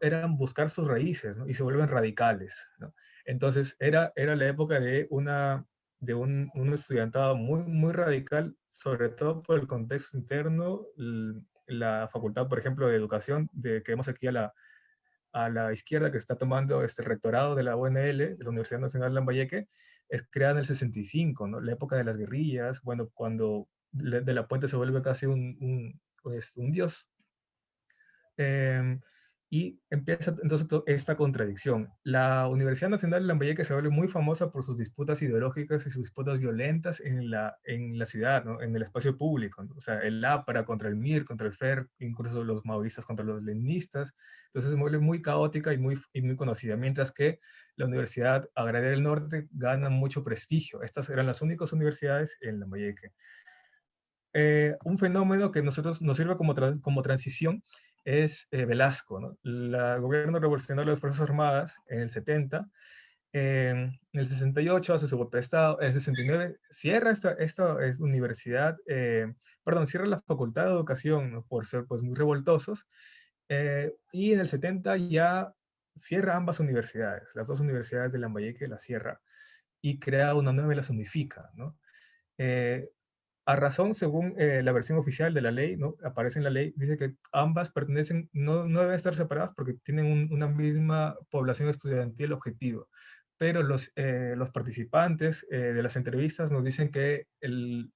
eran buscar sus raíces, ¿no? Y se vuelven radicales, ¿no? Entonces era la época de un estudiantado muy radical, sobre todo por el contexto interno, la facultad, por ejemplo, de educación, que vemos aquí a la izquierda, que está tomando este rectorado de la UNL, de la Universidad Nacional de Lambayeque, es creada en el 65, ¿no? La época de las guerrillas, bueno, cuando de la Puente se vuelve casi un dios. Y empieza entonces esta contradicción. La Universidad Nacional de Lambayeque se vuelve muy famosa por sus disputas ideológicas y sus disputas violentas en la ciudad, ¿no? En el espacio público, ¿no? O sea, el APRA contra el MIR, contra el FER, incluso los maoístas contra los leninistas. Entonces se vuelve muy caótica y muy conocida, mientras que la Universidad Agraria del Norte gana mucho prestigio. Estas eran las únicas universidades en Lambayeque. Un fenómeno que nos sirve como transición es Velasco, ¿no? El gobierno revolucionario de las Fuerzas Armadas en el 70, en el 68 hace su golpe de Estado, en el 69 cierra esta universidad, cierra la Facultad de Educación, ¿no? Por ser pues muy revoltosos, y en el 70 ya cierra ambas universidades, las dos universidades de Lambayeque las cierra y crea una nueva y las unifica, ¿no? A razón, según la versión oficial de la ley, ¿no? Aparece en la ley, dice que ambas pertenecen, no deben estar separadas porque tienen una misma población estudiantil objetivo, pero los participantes de las entrevistas nos dicen que el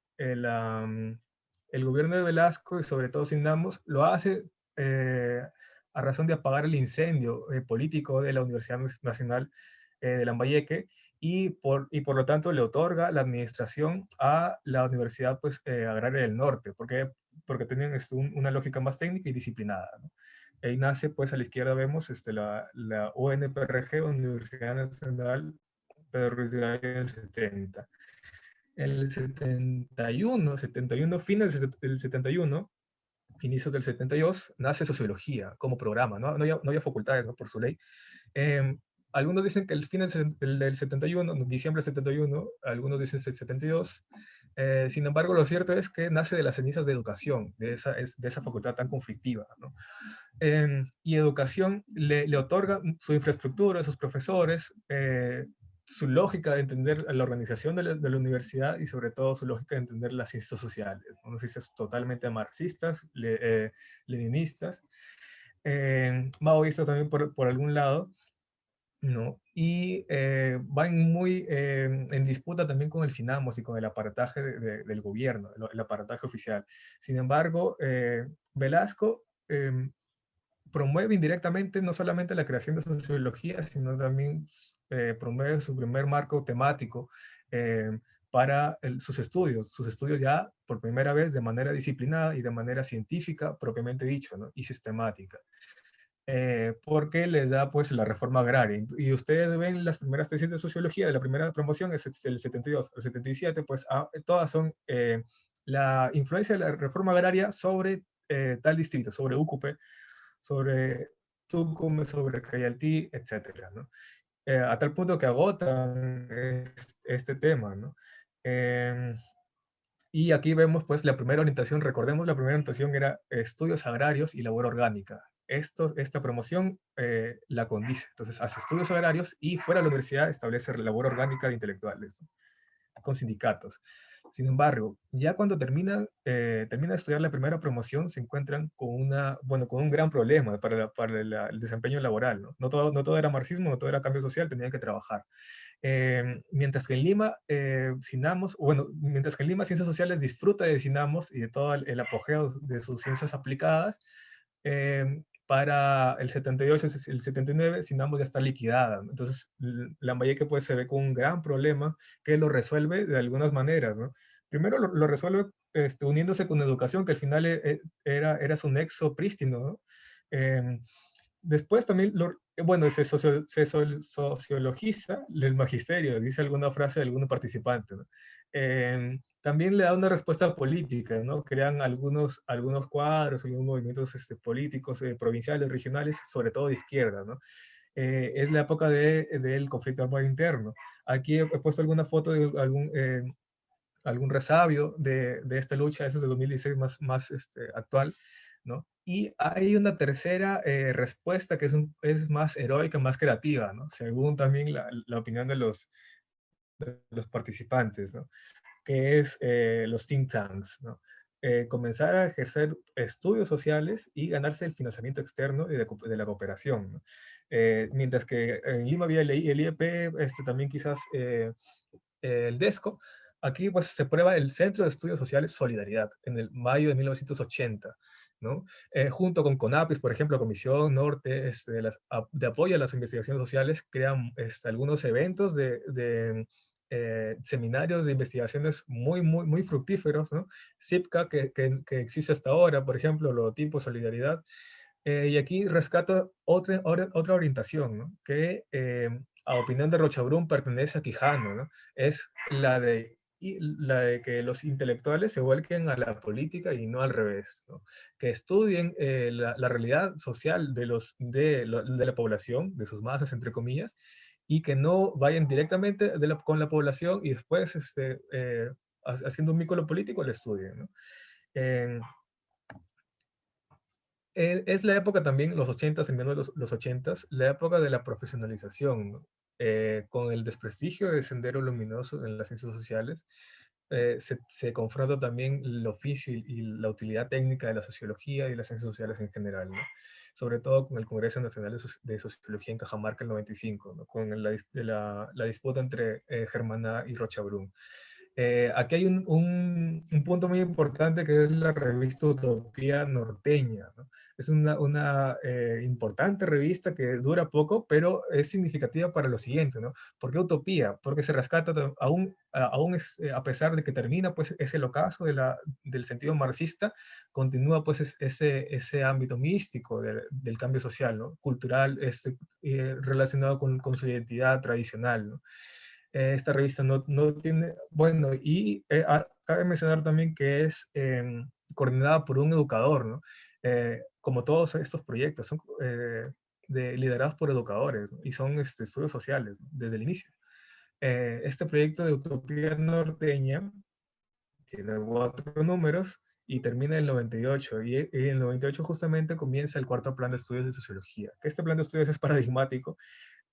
gobierno de Velasco, y sobre todo Sindamos, lo hace a razón de apagar el incendio político de la Universidad Nacional de Lambayeque, y por lo tanto le otorga la administración a la Universidad pues, Agraria del Norte, porque tenían una lógica más técnica y disciplinada, ¿no? Ahí nace, pues a la izquierda vemos la UNPRG, Universidad Nacional Pedro Ruiz Gallo, en el 70. En el 71, fines del 71, inicios del 72, nace Sociología como programa, ¿no? No había facultades, ¿no? Por su ley. Eh, Algunos dicen que el fin del 71, diciembre del 71, algunos dicen el 72. Sin embargo, lo cierto es que nace de las cenizas de educación, de esa facultad tan conflictiva, ¿no? Y educación le otorga su infraestructura a sus profesores, su lógica de entender la organización de la universidad y sobre todo su lógica de entender las ciencias sociales, ¿no? Unas ciencias totalmente marxistas, leninistas, maoístas también por algún lado, ¿no? Y van muy en disputa también con el Sinamos y con el aparataje del gobierno, el aparataje oficial. Sin embargo, Velasco promueve indirectamente no solamente la creación de sociología, sino también promueve su primer marco temático para sus estudios ya por primera vez de manera disciplinada y de manera científica, propiamente dicho, ¿no? Y sistemática. Porque les da pues la reforma agraria. Y ustedes ven las primeras tesis de sociología de la primera promoción, es el 72, el 77, pues todas son la influencia de la reforma agraria sobre tal distrito, sobre Úcupe, sobre Tucumán, sobre Cayaltí, etcétera, ¿no? A tal punto que agotan este tema, ¿no? Y aquí vemos pues la primera orientación, recordemos la primera orientación era estudios agrarios y labor orgánica. Esta promoción la condice, entonces hace estudios agrarios y fuera de la universidad establece labor orgánica de intelectuales, ¿no? Con sindicatos. Sin embargo, ya cuando termina de estudiar la primera promoción, se encuentran con un gran problema para el desempeño laboral, ¿no? No todo era marxismo, no todo era cambio social, tenían que trabajar. Mientras que en Lima, mientras que en Lima Ciencias Sociales disfruta de Sinamos y de todo el apogeo de sus ciencias aplicadas, para el 78, el 79, Sinamos ya está liquidada. Entonces, Lambayeque pues se ve con un gran problema que lo resuelve de algunas maneras, ¿no? Primero lo resuelve uniéndose con educación, que al final era su nexo prístino, ¿no? Después también, se sociologiza el magisterio, dice alguna frase de algún participante, ¿no? También le da una respuesta política, ¿no? Crean algunos cuadros, algunos movimientos políticos provinciales, regionales, sobre todo de izquierda, ¿no? Es la época del conflicto armado interno. Aquí he puesto alguna foto de algún resabio de esta lucha, ese es de 2016 más actual, ¿no? Y hay una tercera respuesta que es más heroica, más creativa, ¿no? Según también la opinión de los participantes, ¿no? Que es los think tanks, ¿no? Comenzar a ejercer estudios sociales y ganarse el financiamiento externo de la cooperación, ¿no? Mientras que en Lima había el IEP, también quizás el DESCO, aquí pues se prueba el Centro de Estudios Sociales Solidaridad en el mayo de 1980, ¿no? Junto con CONAPIS, por ejemplo, Comisión Norte de apoyo a las investigaciones sociales, crean algunos eventos de seminarios de investigaciones muy, muy, muy fructíferos, ¿no? CIPCA, que existe hasta ahora, por ejemplo, Logotipo, Solidaridad. Y aquí rescato otra orientación, ¿no? Que a opinión de Rochabrún pertenece a Quijano, ¿no? Es la de que los intelectuales se vuelquen a la política y no al revés, ¿no? Que estudien la realidad social de la población, de sus masas, entre comillas, y que no vayan directamente con la población y después haciendo un vínculo político, le estudien, ¿no? Es la época también, los 80s, en menos los 80s, la época de la profesionalización, ¿no? Con el desprestigio del sendero luminoso en las ciencias sociales, se confronta también el oficio y la utilidad técnica de la sociología y las ciencias sociales en general, ¿no? Sobre todo con el Congreso Nacional de Sociología en Cajamarca el 95, ¿no? Con la disputa entre Germana y Rocha Brun. Aquí hay un punto muy importante que es la revista Utopía Norteña, ¿no? Es una importante revista que dura poco, pero es significativa para lo siguiente, ¿no? ¿Por qué Utopía? Porque se rescata a pesar de que termina pues ese ocaso del sentido marxista, continúa pues ese ámbito místico del cambio social, ¿no? Cultural, relacionado con su identidad tradicional, ¿no? Esta revista no tiene, bueno, y cabe mencionar también que es coordinada por un educador, ¿no? Como todos estos proyectos, son liderados por educadores, ¿no? Y son estudios sociales, ¿no? Desde el inicio. Este proyecto de Utopía Norteña tiene 4 números y termina en el 98. Y en el 98 justamente comienza el cuarto plan de estudios de sociología. Que este plan de estudios es paradigmático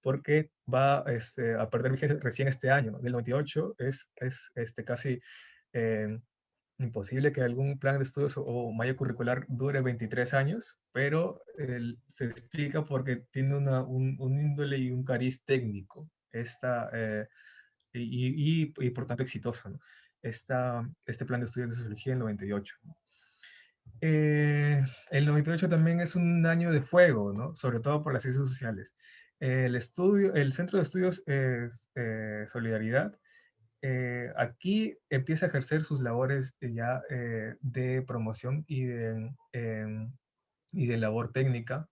porque va a perder vigencia recién este año, ¿no? Del 98 es casi eh, imposible que algún plan de estudios o malla curricular dure 23 años, pero se explica porque tiene un índole y un cariz técnico y por tanto exitoso, ¿no? Este plan de estudios de sociología en el 98. ¿No? El 98 también es un año de fuego, ¿no? Sobre todo por las ciencias sociales. El Centro de Estudios Solidaridad, aquí empieza a ejercer sus labores ya de promoción y de labor técnica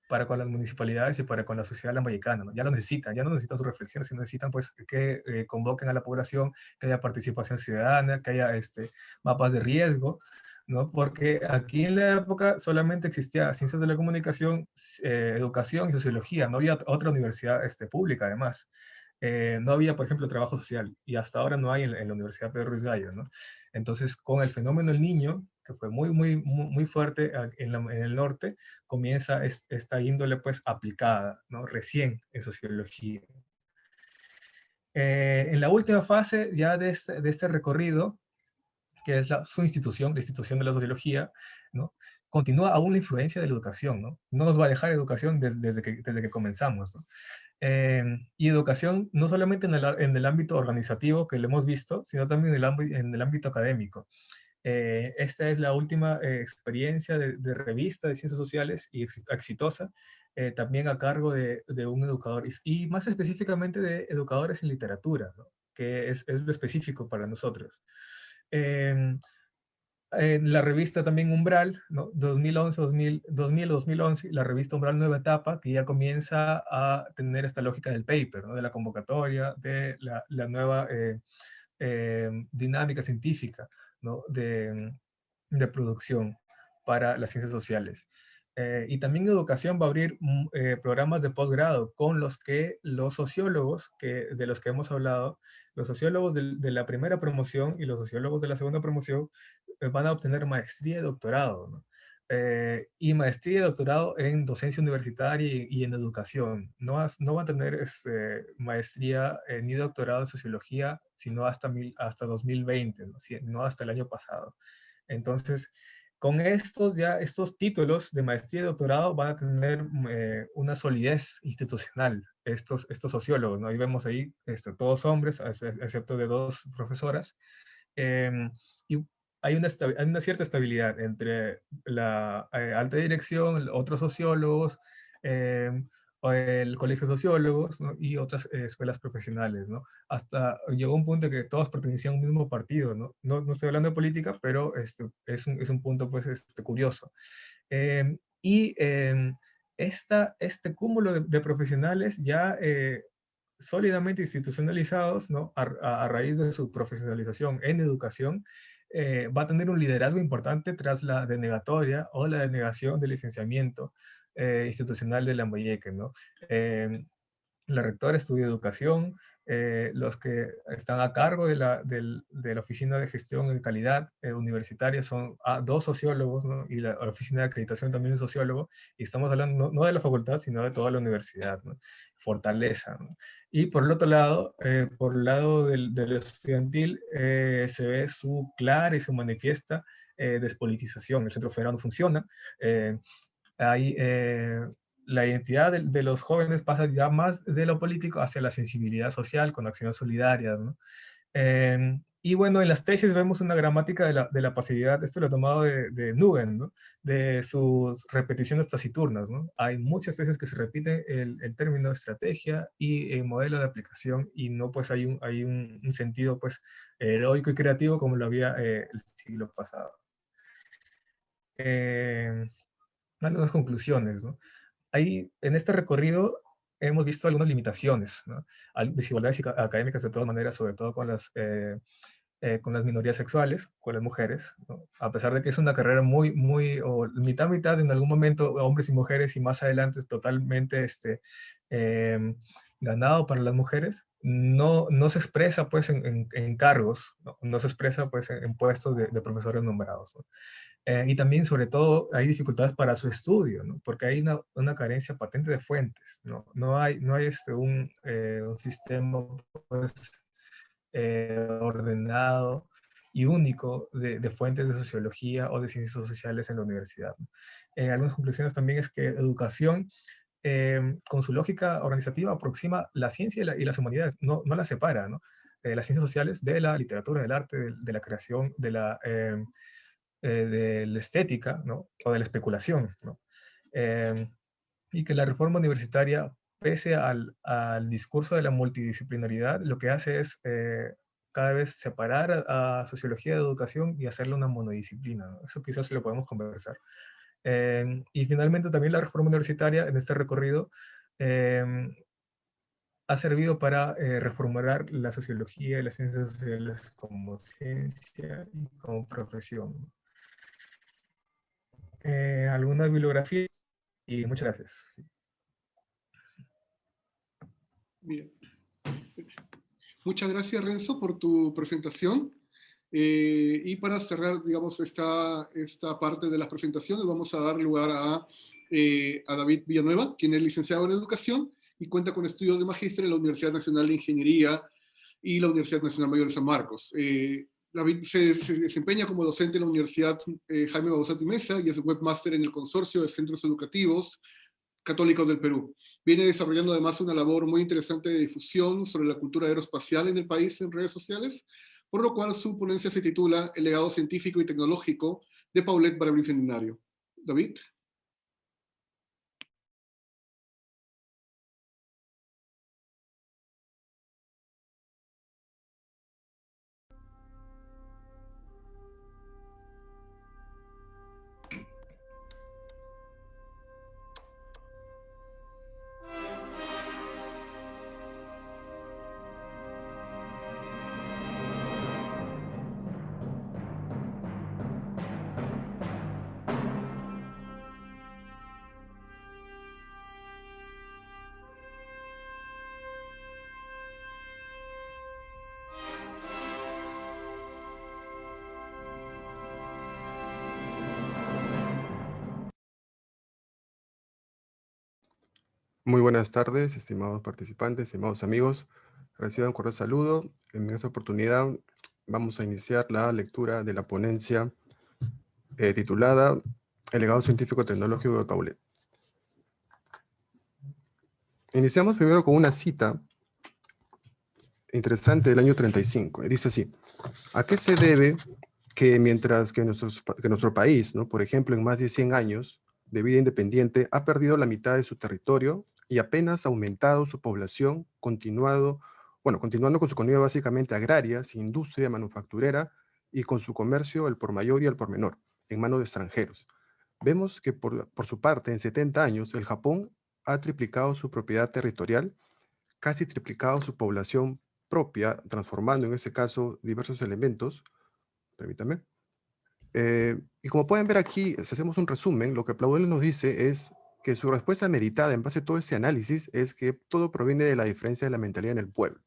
para con las municipalidades y para con la sociedad lambayecana, ¿no? Ya no necesitan sus reflexiones, sino necesitan pues que convoquen a la población, que haya participación ciudadana, que haya mapas de riesgo, ¿no? Porque aquí en la época solamente existía ciencias de la comunicación, educación y sociología, no había otra universidad pública además. No había, por ejemplo, trabajo social, y hasta ahora no hay en la Universidad Pedro Ruiz Gallo, ¿no? Entonces, con el fenómeno del niño, que fue muy fuerte en el norte, comienza esta índole pues aplicada, ¿no? Recién en sociología. En la última fase ya de este recorrido, que es su institución, la institución de la sociología, ¿no? Continúa aún la influencia de la educación, ¿no? No nos va a dejar educación desde que comenzamos, ¿no? Y educación no solamente en el ámbito organizativo que lo hemos visto, sino también en el ámbito académico. Esta es la última experiencia de revista de ciencias sociales y exitosa, también a cargo de un educador y más específicamente de educadores en literatura, ¿no? Que es lo específico para nosotros. Eh, en la revista también Umbral, ¿no? 2011, la revista Umbral Nueva Etapa, que ya comienza a tener esta lógica del paper, ¿no? De la convocatoria, de la nueva dinámica científica, ¿no? de producción para las ciencias sociales. Y también educación va a abrir programas de posgrado con los que los sociólogos de los que hemos hablado, los sociólogos de la primera promoción y los sociólogos de la segunda promoción van a obtener maestría y doctorado, ¿no? Y maestría y doctorado en docencia universitaria y en educación. No van a tener maestría ni doctorado en sociología, sino hasta 2020, ¿no? No hasta el año pasado. Entonces, con estos títulos de maestría y doctorado van a tener una solidez institucional, estos sociólogos, ¿no? Ahí vemos todos hombres, excepto de 2 profesoras, y hay una cierta estabilidad entre la alta dirección, otros sociólogos, o el colegio de sociólogos, ¿no? Y otras escuelas profesionales, ¿no? Hasta llegó un punto que todos pertenecían a un mismo partido, ¿no? No estoy hablando de política, pero es un punto pues curioso. Y este cúmulo de profesionales ya sólidamente institucionalizados, ¿no? A raíz de su profesionalización en educación, va a tener un liderazgo importante tras la denegatoria o la denegación del licenciamiento institucional de Lambayeque, ¿no? La rectora estudia educación, Los que están a cargo de la Oficina de Gestión de Calidad Universitaria son 2 sociólogos, ¿no? Y la Oficina de Acreditación también un sociólogo, y estamos hablando no de la facultad, sino de toda la universidad, ¿no? Fortaleza, ¿no? Y por el otro lado, por el lado del estudiantil, se ve su clara y su manifiesta despolitización. El Centro Federal no funciona. Hay la identidad de los jóvenes pasa ya más de lo político hacia la sensibilidad social con acciones solidarias, ¿no? Y bueno, en las tesis vemos una gramática de la pasividad, esto lo he tomado de Nugent, ¿no? De sus repeticiones taciturnas, ¿no? Hay muchas tesis que se repiten el término estrategia y el modelo de aplicación, y no pues hay un sentido pues heroico y creativo como lo había el siglo pasado. Algunas conclusiones, ¿no? Ahí, en este recorrido, hemos visto algunas limitaciones, ¿no? Desigualdades académicas de todas maneras, sobre todo con las minorías sexuales, con las mujeres, ¿no? A pesar de que es una carrera o mitad, en algún momento, hombres y mujeres, y más adelante es totalmente eh, ganado para las mujeres, no se expresa pues en cargos, no se expresa pues en puestos de profesores nombrados, ¿no? Y también, sobre todo, hay dificultades para su estudio, ¿no? Porque hay una carencia patente de fuentes, ¿no? No hay un sistema pues, ordenado y único de fuentes de sociología o de ciencias sociales en la universidad, ¿no? Algunas conclusiones también es que educación, con su lógica organizativa, aproxima la ciencia y las humanidades, no las separa, ¿no? Las ciencias sociales de la literatura, del arte, de la creación, de la estética, ¿no? O de la especulación, ¿no? Y que la reforma universitaria, pese al discurso de la multidisciplinaridad, lo que hace es cada vez separar a sociología de educación y hacerla una monodisciplina, ¿no? Eso quizás lo podemos conversar. Y finalmente también la reforma universitaria en este recorrido ha servido para reformular la sociología y las ciencias sociales como ciencia y como profesión, ¿no? Alguna bibliografía y muchas gracias. Sí. Bien. Muchas gracias, Renzo, por tu presentación. Y para cerrar, digamos, esta parte de las presentaciones, vamos a dar lugar a David Villanueva, quien es licenciado en Educación y cuenta con estudios de magíster en la Universidad Nacional de Ingeniería y la Universidad Nacional Mayor de San Marcos. David se desempeña como docente en la Universidad Jaime Bauzat y Mesa y es webmaster en el Consorcio de Centros Educativos Católicos del Perú. Viene desarrollando además una labor muy interesante de difusión sobre la cultura aeroespacial en el país en redes sociales, por lo cual su ponencia se titula El legado científico y tecnológico de Paulette para el Bicentenario. David. Muy buenas tardes, estimados participantes, estimados amigos. Reciban un cordial saludo. En esta oportunidad vamos a iniciar la lectura de la ponencia titulada El legado científico-tecnológico de Paulette. Iniciamos primero con una cita interesante del año 35. Dice así: ¿a qué se debe que mientras que nuestro país, ¿no? Por ejemplo, en más de 100 años de vida independiente, ha perdido la mitad de su territorio y apenas ha aumentado su población, continuando con su economía básicamente agraria, sin industria manufacturera y con su comercio al por mayor y al por menor, en manos de extranjeros? Vemos que por su parte, en 70 años, el Japón ha triplicado su propiedad territorial, casi triplicado su población propia, transformando en este caso diversos elementos. Permítame. Y como pueden ver aquí, si hacemos un resumen, lo que Paulette nos dice es que su respuesta meditada en base a todo este análisis es que todo proviene de la diferencia de la mentalidad en el pueblo.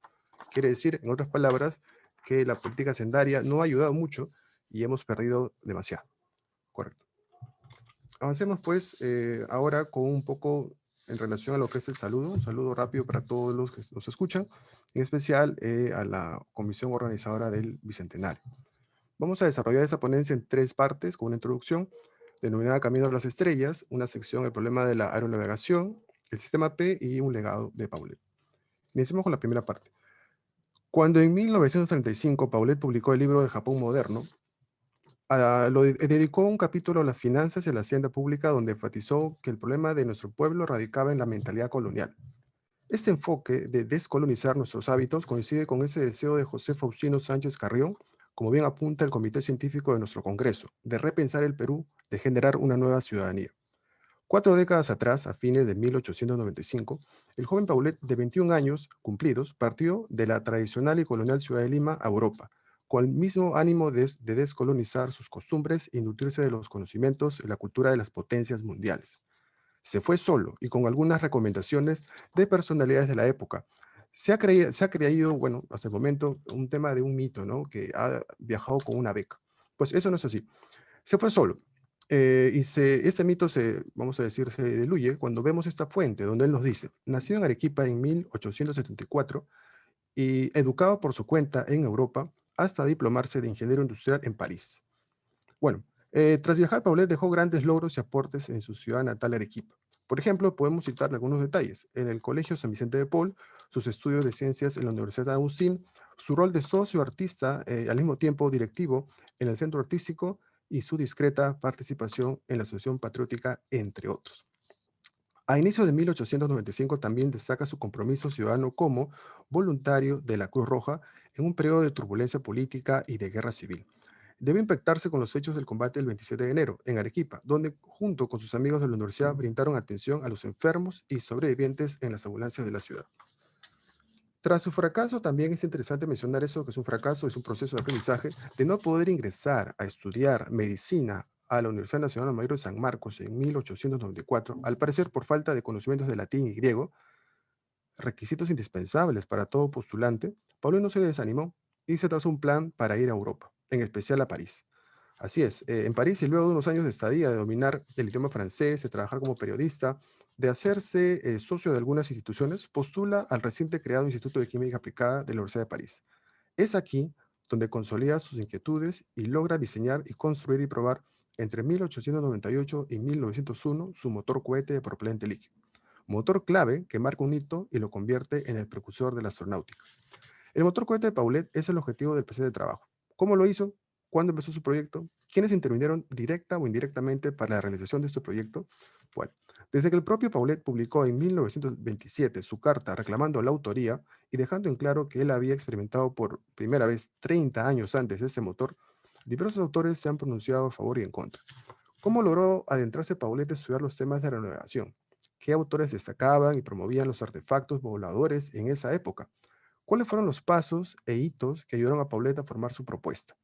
Quiere decir, en otras palabras, que la política hacendaria no ha ayudado mucho y hemos perdido demasiado. Correcto. Avancemos pues ahora con un poco en relación a lo que es el saludo, un saludo rápido para todos los que nos escuchan, en especial a la comisión organizadora del Bicentenario. Vamos a desarrollar esta ponencia en 3 partes, con una introducción denominada Camino a las Estrellas, una sección, el problema de la aeronavegación, el sistema P y un legado de Paulet. Iniciemos con la primera parte. Cuando en 1935 Paulet publicó el libro del Japón moderno, dedicó un capítulo a las finanzas y a la hacienda pública, donde enfatizó que el problema de nuestro pueblo radicaba en la mentalidad colonial. Este enfoque de descolonizar nuestros hábitos coincide con ese deseo de José Faustino Sánchez Carrión, como bien apunta el Comité Científico de nuestro Congreso, de repensar el Perú, de generar una nueva ciudadanía. 4 décadas atrás, a fines de 1895, el joven Paulet, de 21 años cumplidos, partió de la tradicional y colonial ciudad de Lima a Europa, con el mismo ánimo de descolonizar sus costumbres y nutrirse de los conocimientos y la cultura de las potencias mundiales. Se fue solo y con algunas recomendaciones de personalidades de la época. Se ha creído, bueno, hasta el momento, un tema de un mito, ¿no? Que ha viajado con una beca. Pues eso no es así. Se fue solo. Este mito vamos a decir, se diluye cuando vemos esta fuente donde él nos dice: nacido en Arequipa en 1874 y educado por su cuenta en Europa hasta diplomarse de ingeniero industrial en París. Bueno, tras viajar, Paulet dejó grandes logros y aportes en su ciudad natal, Arequipa. Por ejemplo, podemos citar algunos detalles. En el Colegio San Vicente de Paul, sus estudios de ciencias en la Universidad de Agustín, su rol de socio artista, al mismo tiempo directivo en el Centro Artístico, y su discreta participación en la Asociación Patriótica, entre otros. A inicios de 1895 también destaca su compromiso ciudadano como voluntario de la Cruz Roja en un periodo de turbulencia política y de guerra civil. Debe impactarse con los hechos del combate del 27 de enero en Arequipa, donde junto con sus amigos de la universidad brindaron atención a los enfermos y sobrevivientes en las ambulancias de la ciudad. Tras su fracaso, también es interesante mencionar eso, que es un fracaso, es un proceso de aprendizaje, de no poder ingresar a estudiar medicina a la Universidad Nacional Mayor de San Marcos en 1894, al parecer por falta de conocimientos de latín y griego, requisitos indispensables para todo postulante. Pablo no se desanimó y se trazó un plan para ir a Europa, en especial a París. Así es, en París, y luego de unos años de estadía, de dominar el idioma francés, de trabajar como periodista, de hacerse socio de algunas instituciones, postula al reciente creado Instituto de Química Aplicada de la Universidad de París. Es aquí donde consolida sus inquietudes y logra diseñar y construir y probar entre 1898 y 1901 su motor cohete de propelente líquido. Motor clave que marca un hito y lo convierte en el precursor de la astronáutica. El motor cohete de Paulet es el objetivo del presente trabajo. ¿Cómo lo hizo? ¿Cuándo empezó su proyecto? ¿Quiénes intervinieron directa o indirectamente para la realización de este proyecto? Bueno, desde que el propio Paulet publicó en 1927 su carta reclamando la autoría y dejando en claro que él había experimentado por primera vez 30 años antes este motor, diversos autores se han pronunciado a favor y en contra. ¿Cómo logró adentrarse Paulet a estudiar los temas de la navegación? ¿Qué autores destacaban y promovían los artefactos voladores en esa época? ¿Cuáles fueron los pasos e hitos que ayudaron a Paulet a formar su propuesta?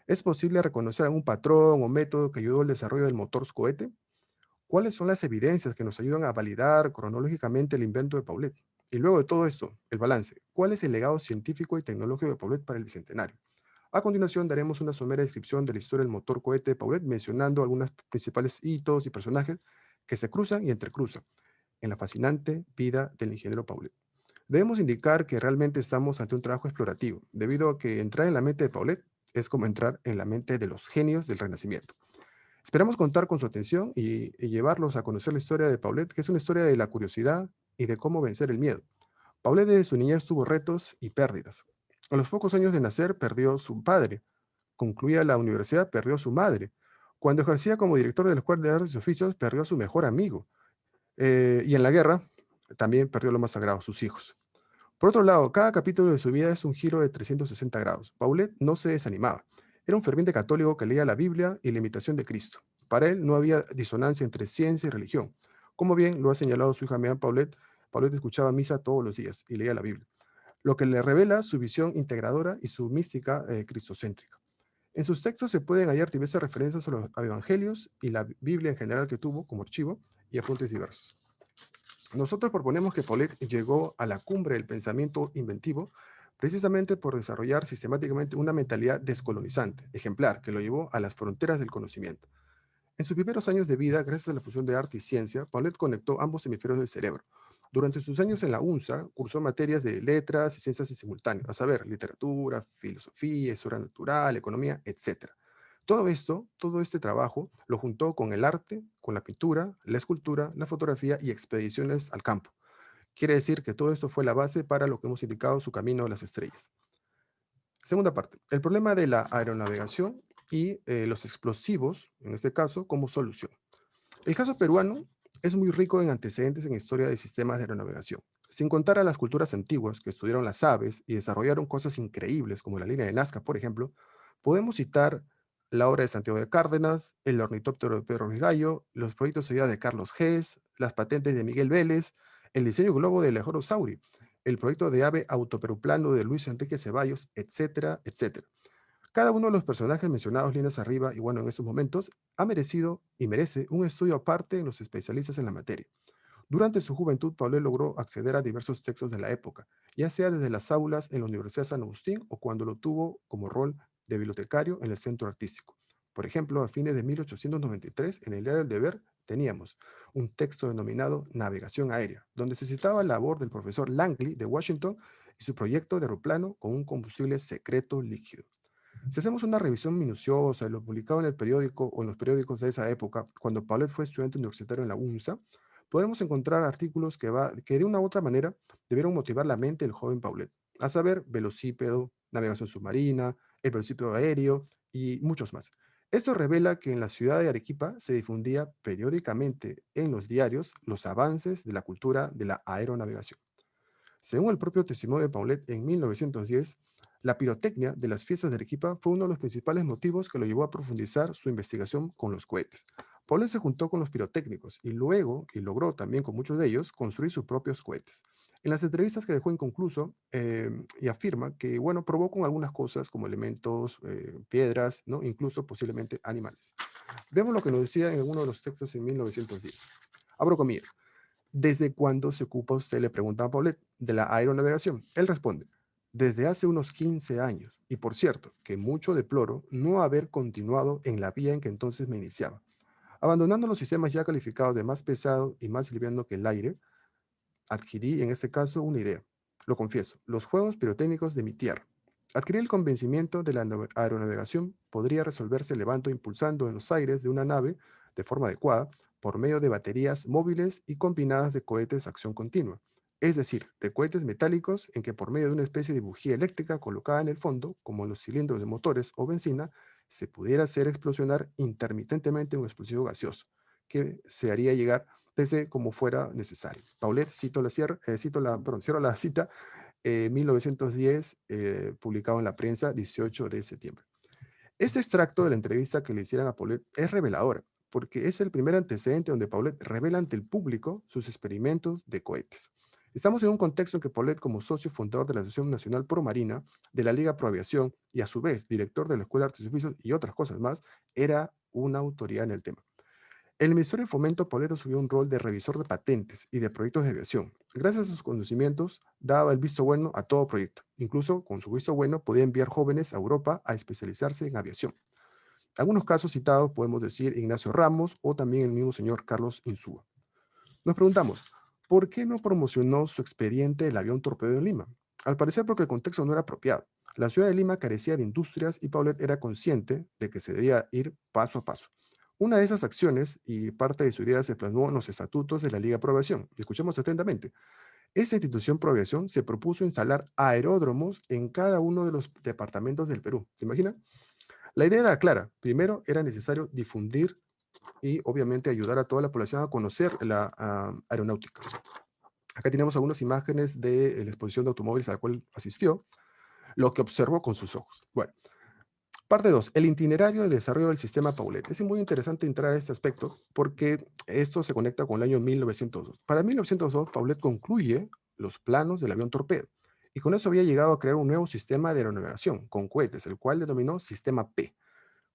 ¿Es posible reconocer algún patrón o método que ayudó al desarrollo del motor cohete? ¿Cuáles son las evidencias que nos ayudan a validar cronológicamente el invento de Paulet? Y luego de todo esto, el balance. ¿Cuál es el legado científico y tecnológico de Paulet para el Bicentenario? A continuación daremos una somera descripción de la historia del motor cohete de Paulet, mencionando algunos principales hitos y personajes que se cruzan y entrecruzan en la fascinante vida del ingeniero Paulet. Debemos indicar que realmente estamos ante un trabajo explorativo, debido a que entrar en la mente de Paulet es como entrar en la mente de los genios del Renacimiento. Esperamos contar con su atención y llevarlos a conocer la historia de Paulet, que es una historia de la curiosidad y de cómo vencer el miedo. Paulet desde su niñez tuvo retos y pérdidas. A los pocos años de nacer perdió su padre. Concluía la universidad, perdió a su madre. Cuando ejercía como director de la Escuela de Artes y Oficios, perdió a su mejor amigo. Y en la guerra también perdió lo más sagrado, sus hijos. Por otro lado, cada capítulo de su vida es un giro de 360 grados. Paulet no se desanimaba. Era un ferviente católico que leía la Biblia y la imitación de Cristo. Para él no había disonancia entre ciencia y religión. Como bien lo ha señalado su hija Megan Paulet, Paulet escuchaba misa todos los días y leía la Biblia, lo que le revela su visión integradora y su mística cristocéntrica. En sus textos se pueden hallar diversas referencias a los evangelios y la Biblia en general que tuvo como archivo y apuntes diversos. Nosotros proponemos que Paulet llegó a la cumbre del pensamiento inventivo precisamente por desarrollar sistemáticamente una mentalidad descolonizante, ejemplar, que lo llevó a las fronteras del conocimiento. En sus primeros años de vida, gracias a la fusión de arte y ciencia, Paulet conectó ambos hemisferios del cerebro. Durante sus años en la UNSA, cursó materias de letras y ciencias en simultáneo, a saber, literatura, filosofía, historia natural, economía, etc. Todo este trabajo, lo juntó con el arte, con la pintura, la escultura, la fotografía y expediciones al campo. Quiere decir que todo esto fue la base para lo que hemos indicado su camino a las estrellas. Segunda parte, el problema de la aeronavegación y los explosivos, en este caso, como solución. El caso peruano es muy rico en antecedentes en historia de sistemas de aeronavegación. Sin contar a las culturas antiguas que estudiaron las aves y desarrollaron cosas increíbles como la línea de Nazca, por ejemplo, podemos citar la obra de Santiago de Cárdenas, el ornitóptero de Pedro Ruiz Gallo, los proyectos de ideas de Carlos Hess, las patentes de Miguel Vélez, el diseño globo de Alejandro Sauri, el proyecto de ave autoperuplano de Luis Enrique Ceballos, etcétera, etcétera. Cada uno de los personajes mencionados líneas arriba y bueno, en estos momentos, ha merecido y merece un estudio aparte en los especialistas en la materia. Durante su juventud, Paulet logró acceder a diversos textos de la época, ya sea desde las aulas en la Universidad de San Agustín o cuando lo tuvo como rol de bibliotecario en el Centro Artístico. Por ejemplo, a fines de 1893, en el diario El Deber, teníamos un texto denominado Navegación Aérea, donde se citaba la labor del profesor Langley de Washington y su proyecto de aeroplano con un combustible secreto líquido. Si hacemos una revisión minuciosa de lo publicado en el periódico o en los periódicos de esa época, cuando Paulet fue estudiante universitario en la UNSA, podremos encontrar artículos que de una u otra manera debieron motivar la mente del joven Paulet, a saber, velocípedo, navegación submarina, el velocípedo aéreo y muchos más. Esto revela que en la ciudad de Arequipa se difundía periódicamente en los diarios los avances de la cultura de la aeronavegación. Según el propio testimonio de Paulet en 1910, la pirotecnia de las fiestas de Arequipa fue uno de los principales motivos que lo llevó a profundizar su investigación con los cohetes. Paulet se juntó con los pirotécnicos y luego, y logró también con muchos de ellos, construir sus propios cohetes. En las entrevistas que dejó inconcluso, y afirma que, bueno, probó con algunas cosas como elementos, piedras, ¿no? Incluso posiblemente animales. Veamos lo que nos decía en uno de los textos en 1910. Abro comillas. ¿Desde cuándo se ocupa usted? Le pregunta a Paulet, de la aeronavegación. Él responde, desde hace unos 15 años. Y por cierto, que mucho deploro no haber continuado en la vía en que entonces me iniciaba. Abandonando los sistemas ya calificados de más pesado y más liviano que el aire, adquirí en este caso una idea. Lo confieso, los juegos pirotécnicos de mi tierra. Adquirí el convencimiento de la aeronavegación podría resolverse levando impulsando en los aires de una nave de forma adecuada por medio de baterías móviles y combinadas de cohetes a acción continua, es decir, de cohetes metálicos en que por medio de una especie de bujía eléctrica colocada en el fondo, como en los cilindros de motores o benzina, se pudiera hacer explosionar intermitentemente un explosivo gaseoso, que se haría llegar desde como fuera necesario. Paulet, cierro la cita, 1910, publicado en la prensa, 18 de septiembre. Este extracto de la entrevista que le hicieron a Paulet es reveladora, porque es el primer antecedente donde Paulet revela ante el público sus experimentos de cohetes. Estamos en un contexto en que Paulet, como socio fundador de la Asociación Nacional Pro Marina, de la Liga Pro Aviación y a su vez director de la Escuela de Artes y Oficios y otras cosas más, era una autoridad en el tema. El Ministerio de Fomento, Paulet asumió un rol de revisor de patentes y de proyectos de aviación. Gracias a sus conocimientos, daba el visto bueno a todo proyecto. Incluso, con su visto bueno, podía enviar jóvenes a Europa a especializarse en aviación. Algunos casos citados podemos decir Ignacio Ramos o también el mismo señor Carlos Insúa. Nos preguntamos, ¿por qué no promocionó su expediente del avión torpedo en Lima? Al parecer porque el contexto no era apropiado. La ciudad de Lima carecía de industrias y Paulet era consciente de que se debía ir paso a paso. Una de esas acciones y parte de su idea se plasmó en los estatutos de la Liga Pro Aviación. Escuchemos atentamente. Esa institución Pro Aviación se propuso instalar aeródromos en cada uno de los departamentos del Perú. ¿Se imagina? La idea era clara. Primero, era necesario difundir y obviamente ayudar a toda la población a conocer la aeronáutica. Acá tenemos algunas imágenes de la exposición de automóviles a la cual asistió, lo que observó con sus ojos. Bueno, parte 2, el itinerario de desarrollo del sistema Paulet. Es muy interesante entrar a este aspecto porque esto se conecta con el año 1902. Para 1902, Paulet concluye los planos del avión torpedo y con eso había llegado a crear un nuevo sistema de aeronavegación con cohetes, el cual denominó Sistema P.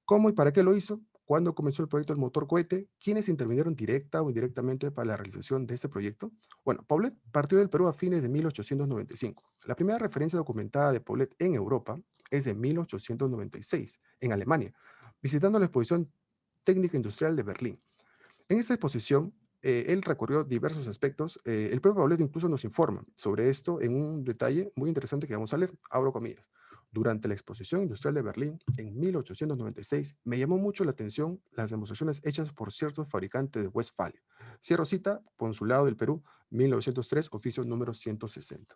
¿Cómo y para qué lo hizo? ¿Cuándo comenzó el proyecto del motor cohete? ¿Quiénes intervinieron directa o indirectamente para la realización de este proyecto? Bueno, Paulet partió del Perú a fines de 1895. La primera referencia documentada de Paulet en Europa es de 1896, en Alemania, visitando la exposición técnica industrial de Berlín. En esta exposición, él recorrió diversos aspectos. El propio Paulet incluso nos informa sobre esto en un detalle muy interesante que vamos a leer. Abro comillas. Durante la exposición industrial de Berlín en 1896, me llamó mucho la atención las demostraciones hechas por ciertos fabricantes de Westfalia. Cierro cita, Consulado del Perú, 1903, oficio número 160.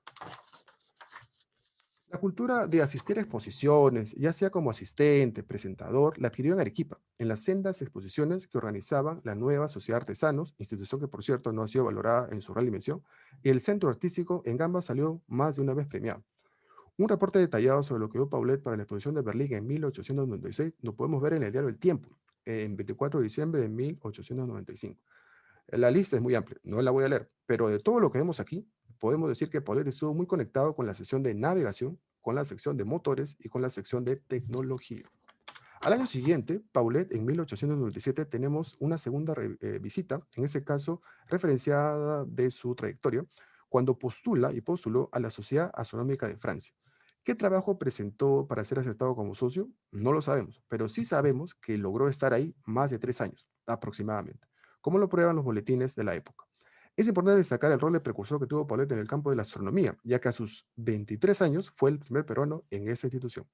La cultura de asistir a exposiciones, ya sea como asistente, presentador, la adquirió en Arequipa, en las sendas exposiciones que organizaban la nueva Sociedad de Artesanos, institución que por cierto no ha sido valorada en su real dimensión, y el Centro Artístico en ambas salió más de una vez premiado. Un reporte detallado sobre lo que dio Paulet para la exposición de Berlín en 1896 lo podemos ver en el diario El Tiempo, en 24 de diciembre de 1895. La lista es muy amplia, no la voy a leer, pero de todo lo que vemos aquí, podemos decir que Paulet estuvo muy conectado con la sección de navegación, con la sección de motores y con la sección de tecnología. Al año siguiente, Paulet, en 1897, tenemos una segunda visita, en este caso referenciada de su trayectoria, cuando postula y postuló a la Sociedad Astronómica de Francia. ¿Qué trabajo presentó para ser aceptado como socio? No lo sabemos, pero sí sabemos que logró estar ahí más de 3 años, aproximadamente, como lo prueban los boletines de la época. Es importante destacar el rol de precursor que tuvo Paulet en el campo de la astronomía, ya que a sus 23 años fue el primer peruano en esa institución.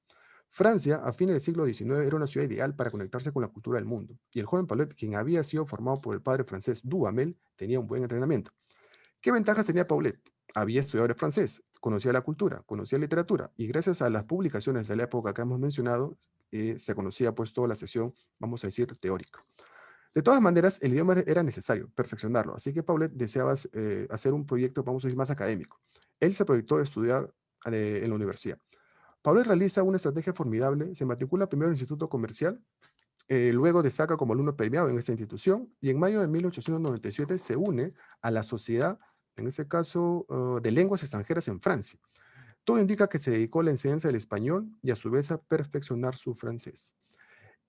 Francia, a fines del siglo XIX, era una ciudad ideal para conectarse con la cultura del mundo, y el joven Paulet, quien había sido formado por el padre francés Duhamel, tenía un buen entrenamiento. ¿Qué ventajas tenía Paulet? Había estudiado el francés, conocía la cultura, conocía la literatura, y gracias a las publicaciones de la época que hemos mencionado, se conocía pues toda la sesión, vamos a decir, teórica. De todas maneras, el idioma era necesario, perfeccionarlo, así que Paulet deseaba hacer un proyecto, vamos a decir, más académico. Él se proyectó a estudiar en la universidad. Paulet realiza una estrategia formidable, se matricula primero en el Instituto Comercial, luego destaca como alumno premiado en esta institución y en mayo de 1897 se une a la Sociedad, en este caso, de Lenguas Extranjeras en Francia. Todo indica que se dedicó a la enseñanza del español y a su vez a perfeccionar su francés.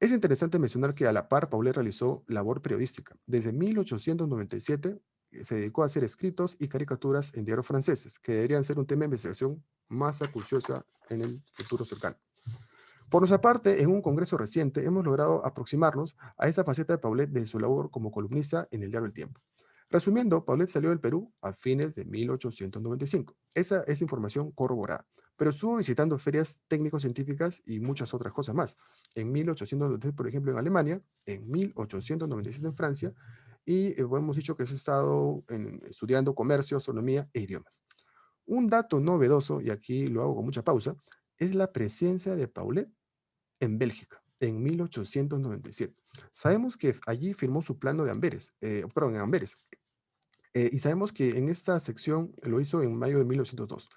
Es interesante mencionar que a la par Paulet realizó labor periodística. Desde 1897 se dedicó a hacer escritos y caricaturas en diarios franceses, que deberían ser un tema de investigación más acuciosa en el futuro cercano. Por nuestra parte, en un congreso reciente hemos logrado aproximarnos a esta faceta de Paulet de su labor como columnista en el diario El Tiempo. Resumiendo, Paulet salió del Perú a fines de 1895. Esa es información corroborada, pero estuvo visitando ferias técnico-científicas y muchas otras cosas más. En 1893, por ejemplo, en Alemania, en 1897 en Francia, y hemos dicho que se ha estado estudiando comercio, astronomía e idiomas. Un dato novedoso, y aquí lo hago con mucha pausa, es la presencia de Paulet en Bélgica, en 1897. Sabemos que allí firmó su plano de Amberes, perdón, en Amberes, y sabemos que en esta sección lo hizo en mayo de 1902.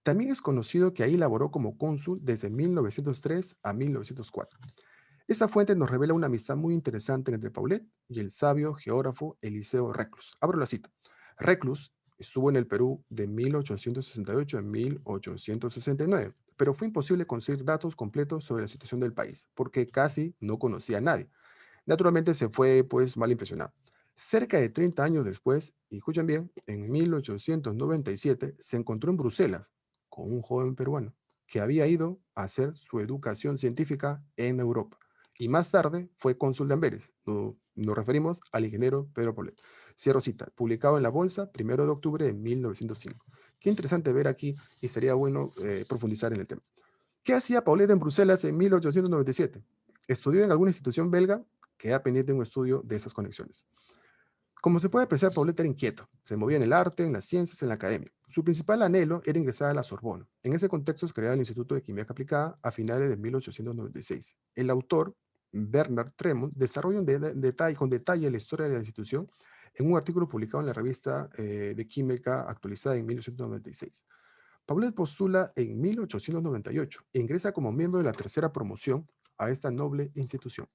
También es conocido que ahí laboró como cónsul desde 1903 a 1904. Esta fuente nos revela una amistad muy interesante entre Paulet y el sabio geógrafo Eliseo Reclus. Abro la cita. Reclus estuvo en el Perú de 1868 a 1869, pero fue imposible conseguir datos completos sobre la situación del país, porque casi no conocía a nadie. Naturalmente se fue pues mal impresionado. Cerca de 30 años después, y escuchen bien, en 1897 se encontró en Bruselas con un joven peruano que había ido a hacer su educación científica en Europa. Y más tarde fue cónsul de Amberes. Nos referimos al ingeniero Pedro Paulet. Cierro cita, publicado en la Bolsa, 1 de octubre de 1905. Qué interesante ver aquí y sería bueno profundizar en el tema. ¿Qué hacía Paulet en Bruselas en 1897? Estudió en alguna institución belga, queda pendiente un estudio de esas conexiones. Como se puede apreciar, Paulet era inquieto, se movía en el arte, en las ciencias, en la academia. Su principal anhelo era ingresar a la Sorbona. En ese contexto se crea el Instituto de Química Aplicada a finales de 1896. El autor, Bernard Tremont, desarrolla con detalle la historia de la institución en un artículo publicado en la revista de Química actualizada en 1896. Paulet postula en 1898 e ingresa como miembro de la tercera promoción a esta noble institución.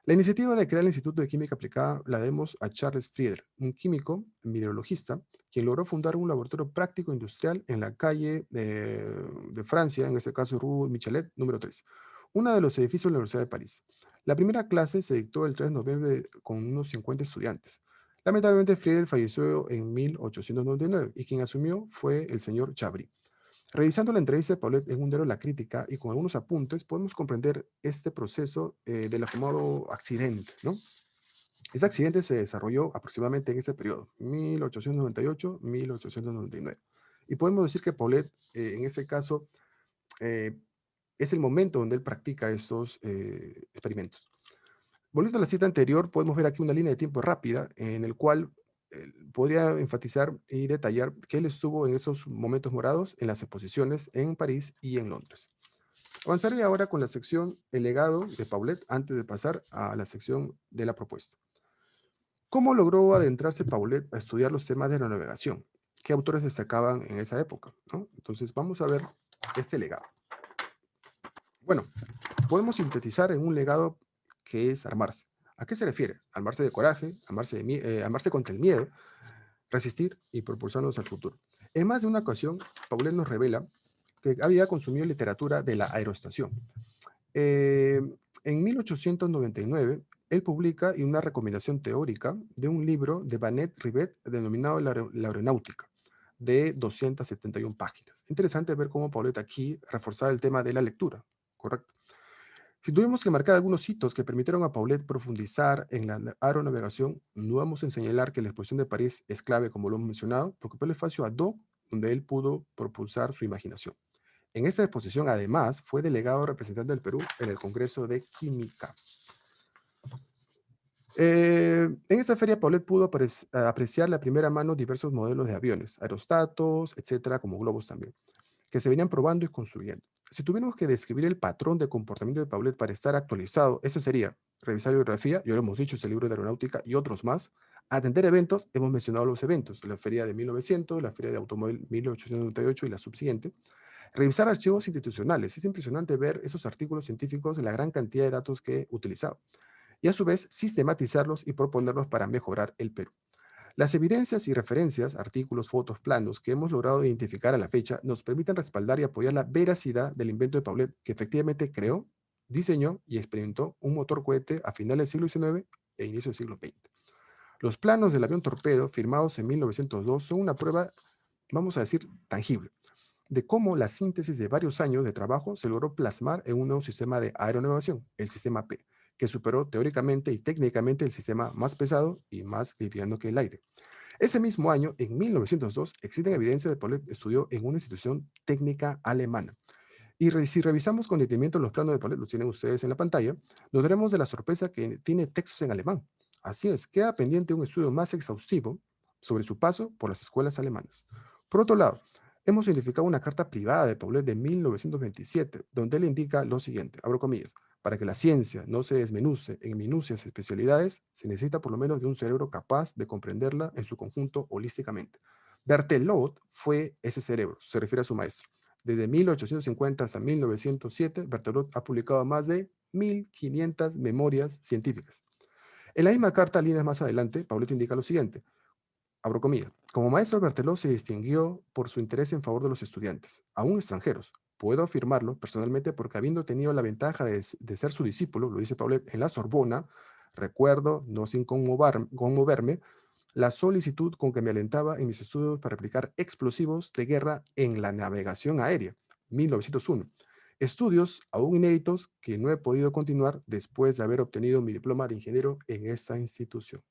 La iniciativa de crear el Instituto de Química Aplicada la debemos a Charles Friedel, un químico mineralogista, quien logró fundar un laboratorio práctico industrial en la calle de Francia, en este caso Rue Michelet, número 3. uno de los edificios de la Universidad de París. La primera clase se dictó el 3 de noviembre con unos 50 estudiantes. Lamentablemente, Friedel falleció en 1899 y quien asumió fue el señor Chabry. Revisando la entrevista de Paulet en un diario La Crítica y con algunos apuntes, podemos comprender este proceso del afamado accidente, ¿no? Este accidente se desarrolló aproximadamente en ese periodo, 1898-1899. Y podemos decir que Paulet, en este caso, es el momento donde él practica estos experimentos. Volviendo a la cita anterior, podemos ver aquí una línea de tiempo rápida en el cual podría enfatizar y detallar que él estuvo en esos momentos morados en las exposiciones en París y en Londres. Avanzaré ahora con la sección El legado de Paulet antes de pasar a la sección de la propuesta. ¿Cómo logró adentrarse Paulet a estudiar los temas de la navegación? ¿Qué autores destacaban en esa época? ¿No? Entonces vamos a ver este legado. Bueno, podemos sintetizar en un legado que es armarse. ¿A qué se refiere? Armarse de coraje, armarse contra el miedo, resistir y propulsarnos al futuro. En más de una ocasión, Paulet nos revela que había consumido literatura de la aerostación. En 1899, él publica una recomendación teórica de un libro de Banet Rivet denominado La Aeronáutica, de 271 páginas. Interesante ver cómo Paulet aquí reforzaba el tema de la lectura, ¿correcto? Si tuviéramos que marcar algunos hitos que permitieron a Paulet profundizar en la aeronavegación, no vamos a señalar que la exposición de París es clave, como lo hemos mencionado, porque fue el espacio ad hoc donde él pudo propulsar su imaginación. En esta exposición, además, fue delegado representante del Perú en el Congreso de Química. En esta feria, Paulet pudo apreciar la primera mano diversos modelos de aviones, aerostatos, etcétera, como globos también, que se venían probando y construyendo. Si tuviéramos que describir el patrón de comportamiento de Paulet para estar actualizado, ese sería revisar bibliografía, ya lo hemos dicho, es el libro de aeronáutica y otros más, atender eventos, hemos mencionado los eventos, la feria de 1900, la feria de automóvil 1898 y la subsiguiente, revisar archivos institucionales. Es impresionante ver esos artículos científicos, la gran cantidad de datos que he utilizado, y a su vez sistematizarlos y proponerlos para mejorar el Perú. Las evidencias y referencias, artículos, fotos, planos que hemos logrado identificar a la fecha nos permiten respaldar y apoyar la veracidad del invento de Paulet, que efectivamente creó, diseñó y experimentó un motor cohete a finales del siglo XIX e inicio del siglo XX. Los planos del avión torpedo, firmados en 1902, son una prueba, vamos a decir, tangible, de cómo la síntesis de varios años de trabajo se logró plasmar en un nuevo sistema de aeronavegación, el sistema P, que superó teóricamente y técnicamente el sistema más pesado y más liviano que el aire. Ese mismo año, en 1902, existen evidencias de que Paulet estudió en una institución técnica alemana. Y si revisamos con detenimiento los planos de Paulet, los tienen ustedes en la pantalla, nos daremos de la sorpresa que tiene textos en alemán. Así es, queda pendiente un estudio más exhaustivo sobre su paso por las escuelas alemanas. Por otro lado, hemos identificado una carta privada de Paulet de 1927, donde él indica lo siguiente, abro comillas, para que la ciencia no se desmenuce en minucias y especialidades, se necesita por lo menos de un cerebro capaz de comprenderla en su conjunto holísticamente. Berthelot fue ese cerebro, se refiere a su maestro. Desde 1850 hasta 1907, Berthelot ha publicado más de 1500 memorias científicas. En la misma carta, líneas más adelante, Paulet indica lo siguiente, abro comillas, como maestro Berthelot se distinguió por su interés en favor de los estudiantes, aún extranjeros. Puedo afirmarlo personalmente porque habiendo tenido la ventaja de ser su discípulo, lo dice Paulet, en la Sorbona, recuerdo, no sin conmoverme, la solicitud con que me alentaba en mis estudios para aplicar explosivos de guerra en la navegación aérea, 1901. Estudios aún inéditos que no he podido continuar después de haber obtenido mi diploma de ingeniero en esta institución.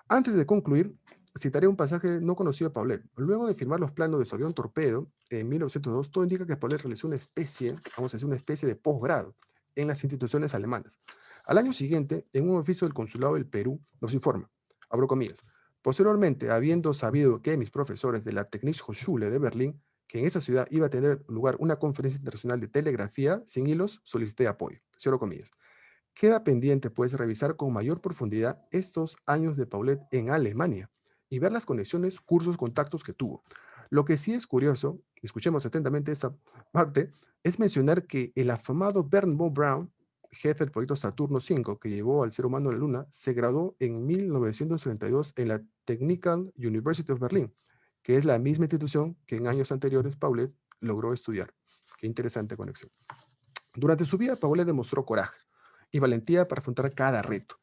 Antes de concluir, citaré un pasaje no conocido de Paulet. Luego de firmar los planos de su avión torpedo en 1902, todo indica que Paulet realizó una especie, vamos a decir, una especie de posgrado en las instituciones alemanas. Al año siguiente, en un oficio del Consulado del Perú, nos informa, abro comillas, posteriormente, habiendo sabido que mis profesores de la Technische Hochschule de Berlín, que en esa ciudad iba a tener lugar una conferencia internacional de telegrafía sin hilos, solicité apoyo, cierro comillas. Queda pendiente, pues, revisar con mayor profundidad estos años de Paulet en Alemania y ver las conexiones, cursos, contactos que tuvo. Lo que sí es curioso, escuchemos atentamente esta parte, es mencionar que el afamado Bernd von Braun, jefe del proyecto Saturno V, que llevó al ser humano a la Luna, se graduó en 1932 en la Technical University of Berlin, que es la misma institución que en años anteriores Paulet logró estudiar. Qué interesante conexión. Durante su vida, Paulet demostró coraje y valentía para afrontar cada reto.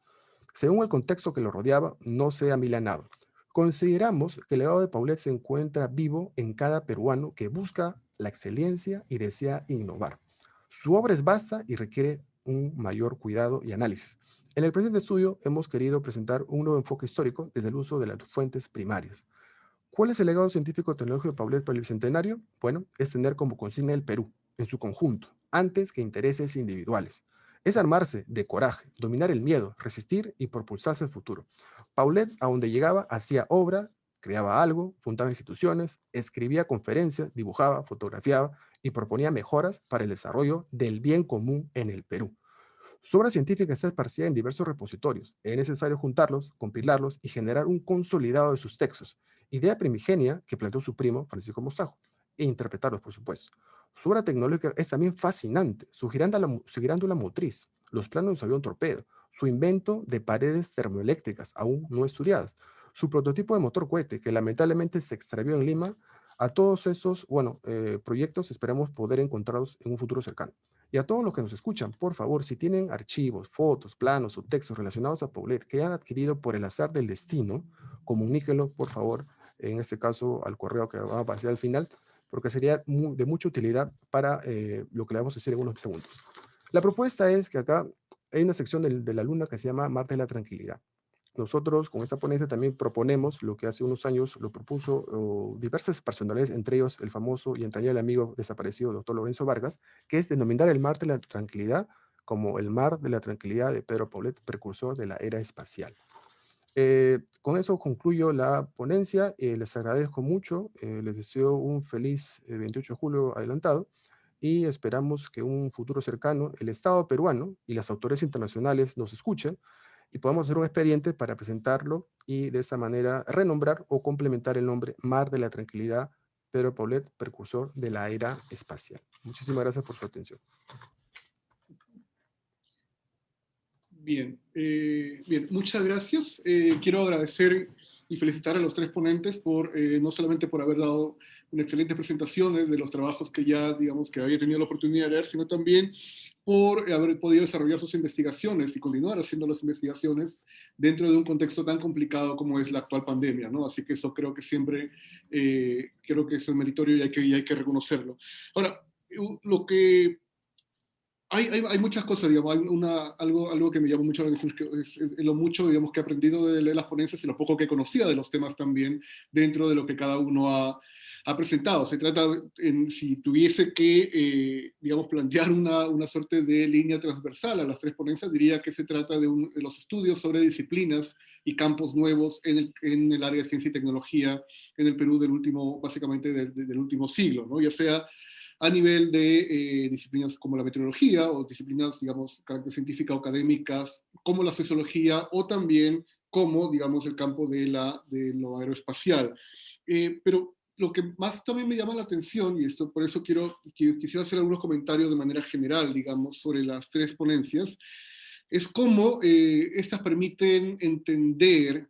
Según el contexto que lo rodeaba, no se amilanaba. Consideramos que el legado de Paulet se encuentra vivo en cada peruano que busca la excelencia y desea innovar. Su obra es vasta y requiere un mayor cuidado y análisis. En el presente estudio hemos querido presentar un nuevo enfoque histórico desde el uso de las fuentes primarias. ¿Cuál es el legado científico-tecnológico de Paulet para el Bicentenario? Bueno, es tener como consigna el Perú, en su conjunto, antes que intereses individuales. Es armarse de coraje, dominar el miedo, resistir y propulsarse al futuro. Paulet, a donde llegaba, hacía obra, creaba algo, fundaba instituciones, escribía conferencias, dibujaba, fotografiaba y proponía mejoras para el desarrollo del bien común en el Perú. Su obra científica está esparcida en diversos repositorios. Es necesario juntarlos, compilarlos y generar un consolidado de sus textos, idea primigenia que planteó su primo, Francisco Mostajo, e interpretarlos, por supuesto. Su obra tecnológica es también fascinante, su girándula motriz, los planos de su avión torpedo, su invento de paredes termoeléctricas aún no estudiadas, su prototipo de motor cohete que lamentablemente se extravió en Lima. A todos estos, proyectos esperamos poder encontrarlos en un futuro cercano. Y a todos los que nos escuchan, por favor, si tienen archivos, fotos, planos o textos relacionados a Paulet que hayan adquirido por el azar del destino, comuníquenlo, por favor, en este caso al correo que va a aparecer al final, porque sería de mucha utilidad para lo que le vamos a decir en unos segundos. La propuesta es que acá hay una sección de la Luna que se llama Marte de la Tranquilidad. Nosotros con esta ponencia también proponemos lo que hace unos años lo propuso diversas personalidades, entre ellos el famoso y entrañable amigo desaparecido doctor Lorenzo Vargas, que es denominar el Mar de la Tranquilidad como el Mar de la Tranquilidad de Pedro Paulet, precursor de la era espacial. Con eso concluyo la ponencia, les agradezco mucho, les deseo un feliz 28 de julio adelantado y esperamos que en un futuro cercano el Estado peruano y las autoridades internacionales nos escuchen y podamos hacer un expediente para presentarlo y de esa manera renombrar o complementar el nombre Mar de la Tranquilidad Pedro Paulet, precursor de la era espacial. Muchísimas gracias por su atención. Bien, bien, muchas gracias. Quiero agradecer y felicitar a los tres ponentes por no solamente por haber dado una excelente presentaciones de los trabajos que ya, digamos, que había tenido la oportunidad de leer, sino también por haber podido desarrollar sus investigaciones y continuar haciendo las investigaciones dentro de un contexto tan complicado como es la actual pandemia, ¿no? Así que eso creo que siempre, creo que eso es meritorio y hay que reconocerlo. Ahora, lo que hay muchas cosas, digamos, algo que me llamó mucho la atención, es lo mucho, digamos, que he aprendido de leer las ponencias y lo poco que conocía de los temas también dentro de lo que cada uno ha presentado. Se trata, si tuviese que, digamos, plantear una suerte de línea transversal a las tres ponencias, diría que se trata de los estudios sobre disciplinas y campos nuevos en el área de ciencia y tecnología en el Perú del último, básicamente del último siglo, ¿no? Ya sea a nivel de disciplinas como la meteorología o disciplinas, digamos, carácter científica o académicas, como la sociología o también como, digamos, el campo de lo aeroespacial. Pero lo que más también me llama la atención, y esto por eso quisiera hacer algunos comentarios de manera general, digamos, sobre las tres ponencias, es cómo estas permiten entender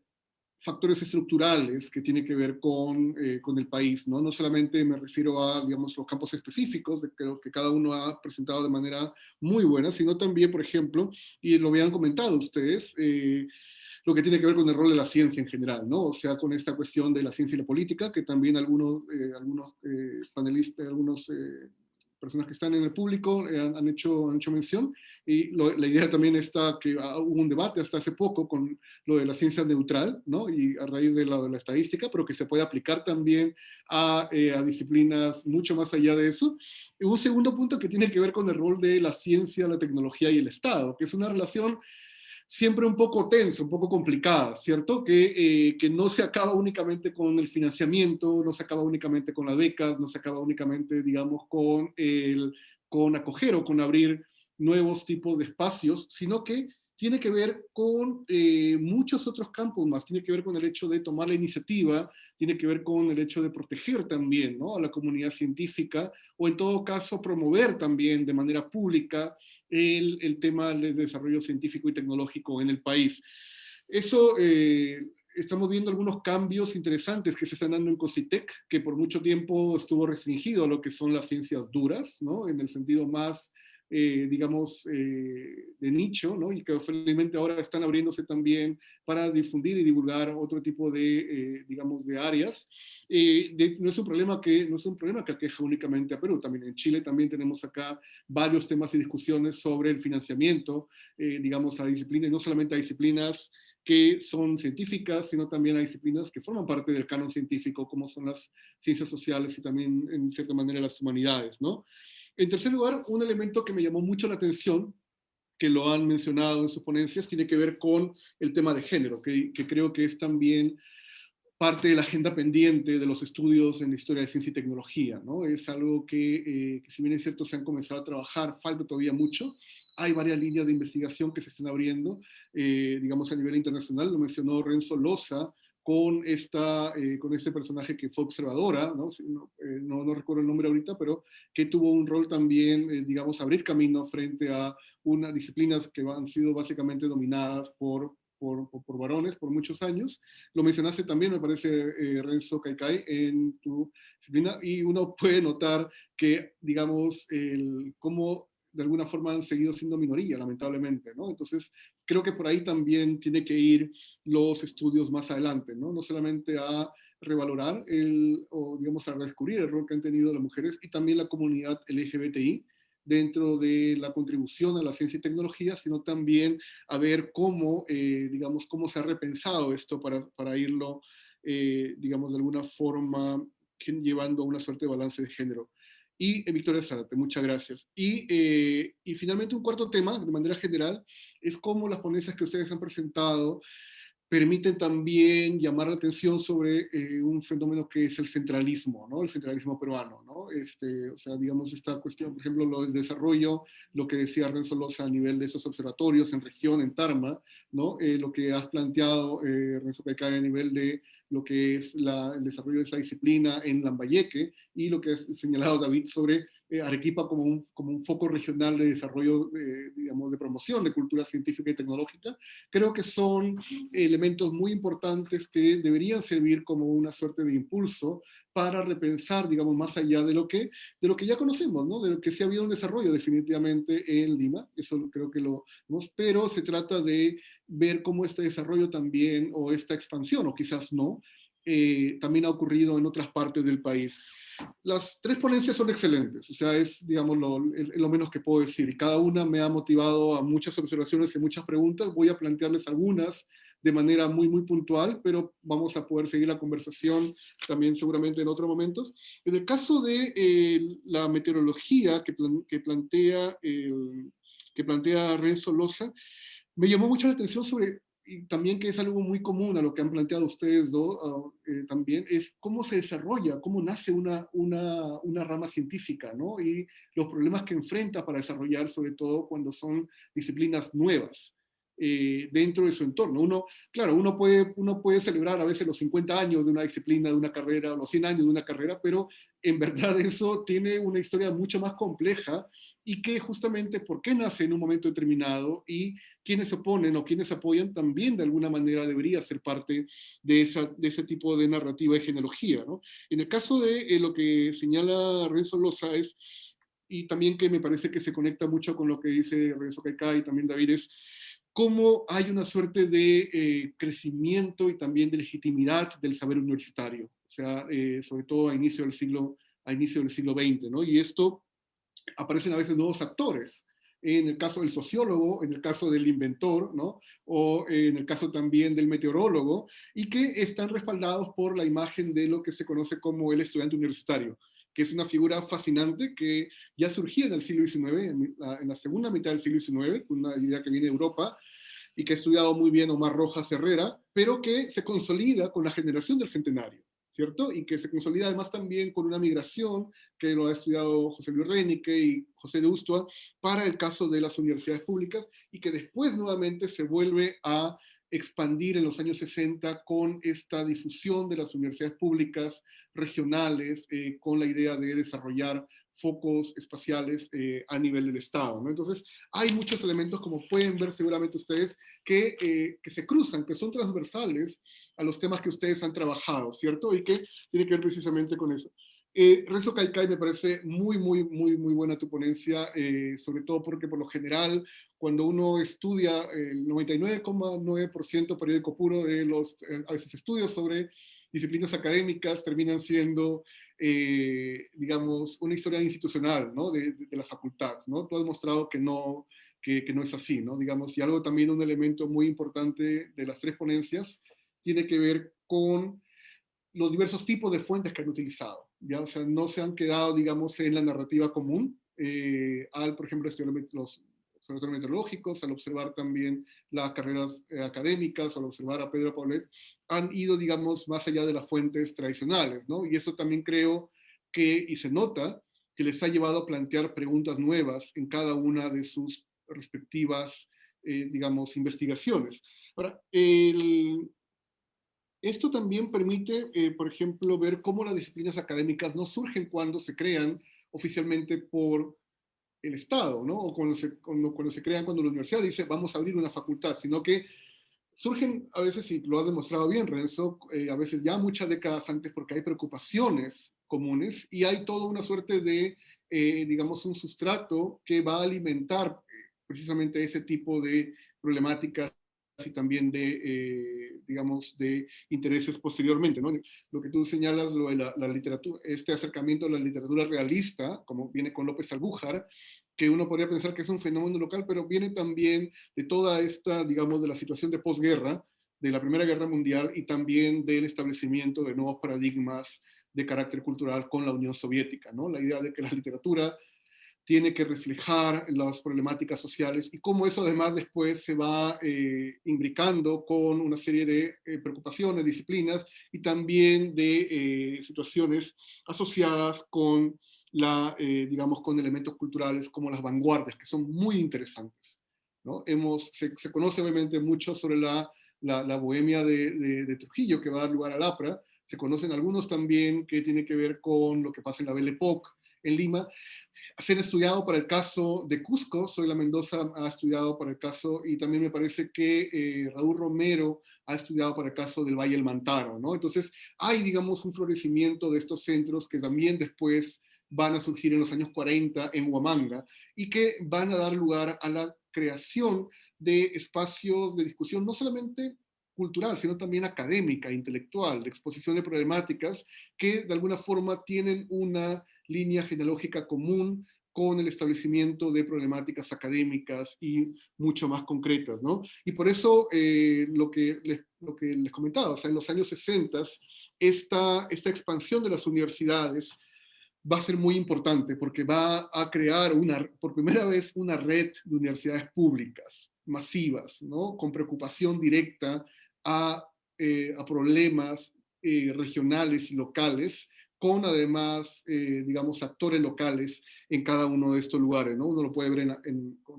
factores estructurales que tienen que ver con el país, ¿no? No solamente me refiero a, digamos, los campos específicos, creo que cada uno ha presentado de manera muy buena, sino también, por ejemplo, y lo habían comentado ustedes, lo que tiene que ver con el rol de la ciencia en general, ¿no? O sea, con esta cuestión de la ciencia y la política, que también algunos panelistas, personas que están en el público han hecho mención, y la idea también está que hubo un debate hasta hace poco con lo de la ciencia neutral, ¿no? Y a raíz de la estadística, pero que se puede aplicar también a disciplinas mucho más allá de eso. Y un segundo punto que tiene que ver con el rol de la ciencia, la tecnología y el Estado, que es una relación siempre un poco tensa, un poco complicada, ¿cierto? Que no se acaba únicamente con el financiamiento, no se acaba únicamente con las becas, no se acaba únicamente, digamos, con acoger o con abrir nuevos tipos de espacios, sino que tiene que ver con muchos otros campos más, tiene que ver con el hecho de tomar la iniciativa, tiene que ver con el hecho de proteger también, ¿no?, a la comunidad científica, o en todo caso promover también de manera pública el tema del desarrollo científico y tecnológico en el país. Eso, estamos viendo algunos cambios interesantes que se están dando en COSITEC, que por mucho tiempo estuvo restringido a lo que son las ciencias duras, ¿no?, en el sentido más digamos, de nicho, ¿no? Y que felizmente ahora están abriéndose también para difundir y divulgar otro tipo de, digamos, de áreas. No es un problema que aqueja únicamente a Perú, también en Chile también tenemos acá varios temas y discusiones sobre el financiamiento, digamos, a disciplinas, y no solamente a disciplinas que son científicas, sino también a disciplinas que forman parte del canon científico, como son las ciencias sociales y también, en cierta manera, las humanidades, ¿no? En tercer lugar, un elemento que me llamó mucho la atención, que lo han mencionado en sus ponencias, tiene que ver con el tema de género, que creo que es también parte de la agenda pendiente de los estudios en la historia de ciencia y tecnología, ¿no? Es algo que si bien es cierto se han comenzado a trabajar, falta todavía mucho. Hay varias líneas de investigación que se están abriendo, digamos a nivel internacional. Lo mencionó Renzo Loza con este personaje que fue observadora, ¿no? No recuerdo el nombre ahorita, pero que tuvo un rol también, digamos, abrir camino frente a unas disciplinas que han sido básicamente dominadas por varones por muchos años. Lo mencionaste también, me parece, Renzo Kaikai, en tu disciplina, y uno puede notar que, digamos, cómo de alguna forma han seguido siendo minoría, lamentablemente, ¿no? Entonces, creo que por ahí también tiene que ir los estudios más adelante, ¿no? No solamente a revalorar o digamos a redescubrir el rol que han tenido las mujeres y también la comunidad LGBTI dentro de la contribución a la ciencia y tecnología, sino también a ver cómo, digamos, cómo se ha repensado esto para irlo, digamos, de alguna forma llevando a una suerte de balance de género. Y Victoria Zárate, muchas gracias. Y finalmente un cuarto tema, de manera general, es cómo las ponencias que ustedes han presentado permiten también llamar la atención sobre un fenómeno que es el centralismo, ¿no? El centralismo peruano, ¿no? O sea, digamos, esta cuestión, por ejemplo, lo del desarrollo, lo que decía Renzo Loza a nivel de esos observatorios en región, en Tarma, ¿no? Lo que has planteado, Renzo Pecay, a nivel de lo que es el desarrollo de esa disciplina en Lambayeque, y lo que has señalado, David, sobre Arequipa como un foco regional de desarrollo, digamos, de promoción de cultura científica y tecnológica. Creo que son elementos muy importantes que deberían servir como una suerte de impulso para repensar, digamos, más allá de lo que ya conocemos, ¿no? De lo que sí ha habido un desarrollo definitivamente en Lima, eso creo que lo vemos, pero se trata de ver cómo este desarrollo también, o esta expansión, o quizás no, también ha ocurrido en otras partes del país. Las tres ponencias son excelentes, o sea, es, digamos, lo menos que puedo decir. Y cada una me ha motivado a muchas observaciones y muchas preguntas. Voy a plantearles algunas de manera muy, muy puntual, pero vamos a poder seguir la conversación también seguramente en otros momentos. En el caso de la meteorología que plantea Renzo Loza, me llamó mucho la atención sobre, y también que es algo muy común a lo que han planteado ustedes dos también, es cómo se desarrolla, cómo nace una rama científica, ¿no? Y los problemas que enfrenta para desarrollar, sobre todo cuando son disciplinas nuevas. Dentro de su entorno. Claro, uno puede celebrar a veces los 50 años de una disciplina, de una carrera, o los 100 años de una carrera, pero en verdad eso tiene una historia mucho más compleja, y que justamente por qué nace en un momento determinado y quienes se oponen o quienes apoyan también de alguna manera debería ser parte de ese tipo de narrativa y genealogía, ¿no? En el caso de lo que señala Renzo Loza y también que me parece que se conecta mucho con lo que dice Renzo Caicá y también David, es cómo hay una suerte de crecimiento y también de legitimidad del saber universitario, o sea, sobre todo a inicio del siglo XX, ¿no? Y esto aparecen a veces nuevos actores, en el caso del sociólogo, en el caso del inventor, ¿no? O en el caso también del meteorólogo, y que están respaldados por la imagen de lo que se conoce como el estudiante universitario, que es una figura fascinante que ya surgía en el siglo XIX, en la segunda mitad del siglo XIX, una idea que viene de Europa, y que ha estudiado muy bien Omar Rojas Herrera, pero que se consolida con la generación del centenario, ¿cierto? Y que se consolida además también con una migración que lo ha estudiado José Luis Renique y José de Ustua para el caso de las universidades públicas, y que después nuevamente se vuelve a expandir en los años 60 con esta difusión de las universidades públicas regionales, con la idea de desarrollar focos espaciales a nivel del Estado, ¿no? Entonces, hay muchos elementos, como pueden ver seguramente ustedes, que se cruzan, que son transversales a los temas que ustedes han trabajado, ¿cierto? Y que tiene que ver precisamente con eso. Renzo Caicay, me parece muy buena tu ponencia, sobre todo porque por lo general, cuando uno estudia el 99,9% periódico puro de los, a veces estudios sobre disciplinas académicas terminan siendo, digamos, una historia institucional, ¿no? De la facultad, ¿no? Tú has mostrado que no es así, ¿no? Digamos, y algo también, un elemento muy importante de las tres ponencias, tiene que ver con los diversos tipos de fuentes que han utilizado, ¿ya? O sea, no se han quedado, digamos, en la narrativa común, al, por ejemplo, estudiar los observatorios meteorológicos, al observar también las carreras académicas, al observar a Pedro Paulet, han ido, digamos, más allá de las fuentes tradicionales, ¿no? Y eso también creo que, y se nota, que les ha llevado a plantear preguntas nuevas en cada una de sus respectivas, digamos, investigaciones. Ahora, esto también permite, por ejemplo, ver cómo las disciplinas académicas no surgen cuando se crean oficialmente por el Estado, ¿no? O cuando se crean, cuando la universidad dice vamos a abrir una facultad, sino que surgen a veces, y lo has demostrado bien, Renzo, a veces ya muchas décadas antes porque hay preocupaciones comunes y hay toda una suerte de, digamos, un sustrato que va a alimentar precisamente ese tipo de problemáticas y también de, digamos, de intereses posteriormente, ¿no? Lo que tú señalas, lo de la literatura, este acercamiento a la literatura realista, como viene con López Albújar, que uno podría pensar que es un fenómeno local, pero viene también de toda esta, digamos, de la situación de posguerra, de la Primera Guerra Mundial y también del establecimiento de nuevos paradigmas de carácter cultural con la Unión Soviética, ¿no? La idea de que la literatura tiene que reflejar las problemáticas sociales y cómo eso además después se va imbricando con una serie de preocupaciones, disciplinas y también de situaciones asociadas con digamos, con elementos culturales como las vanguardias, que son muy interesantes, ¿no? Se conoce obviamente mucho sobre la bohemia de Trujillo, que va a dar lugar al APRA, se conocen algunos también que tienen que ver con lo que pasa en la Belle Époque en Lima, se han estudiado para el caso de Cusco, Soy la Mendoza ha estudiado para el caso, y también me parece que Raúl Romero ha estudiado para el caso del Valle del Mantaro, ¿no? Entonces hay, digamos, un florecimiento de estos centros que también después van a surgir en los años 40 en Huamanga y que van a dar lugar a la creación de espacios de discusión, no solamente cultural, sino también académica, intelectual, de exposición de problemáticas que de alguna forma tienen una línea genealógica común con el establecimiento de problemáticas académicas y mucho más concretas, ¿no? Y por eso lo que les comentaba, o sea, en los años 60, esta expansión de las universidades va a ser muy importante porque va a crear por primera vez una red de universidades públicas masivas, ¿no? Con preocupación directa a, a problemas regionales y locales, con además, digamos, actores locales en cada uno de estos lugares, ¿no? Uno lo puede ver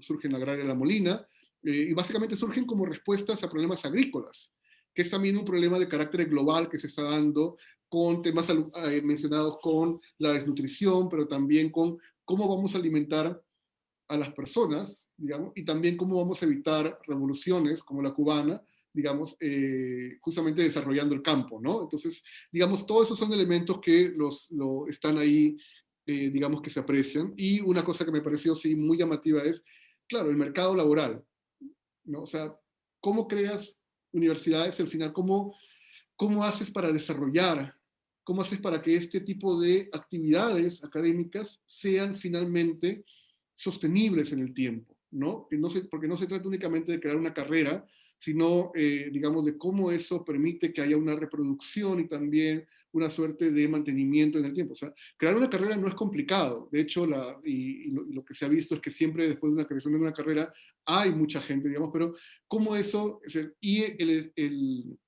surge en la Agraria La Molina, y básicamente surgen como respuestas a problemas agrícolas, que es también un problema de carácter global que se está dando con temas mencionados con la desnutrición, pero también con cómo vamos a alimentar a las personas, digamos, y también cómo vamos a evitar revoluciones como la cubana, digamos, justamente desarrollando el campo, ¿no? Entonces, digamos, todos esos son elementos que están ahí, digamos, que se aprecian. Y una cosa que me pareció, sí, muy llamativa es, claro, el mercado laboral, ¿no? O sea, ¿cómo creas universidades? Al final, ¿cómo haces para desarrollar, cómo haces para que este tipo de actividades académicas sean finalmente sostenibles en el tiempo, ¿no? Porque no se trata únicamente de crear una carrera, sino, digamos, de cómo eso permite que haya una reproducción y también una suerte de mantenimiento en el tiempo. O sea, crear una carrera no es complicado. De hecho, lo que se ha visto es que siempre después de una creación de una carrera hay mucha gente, digamos, pero cómo eso, y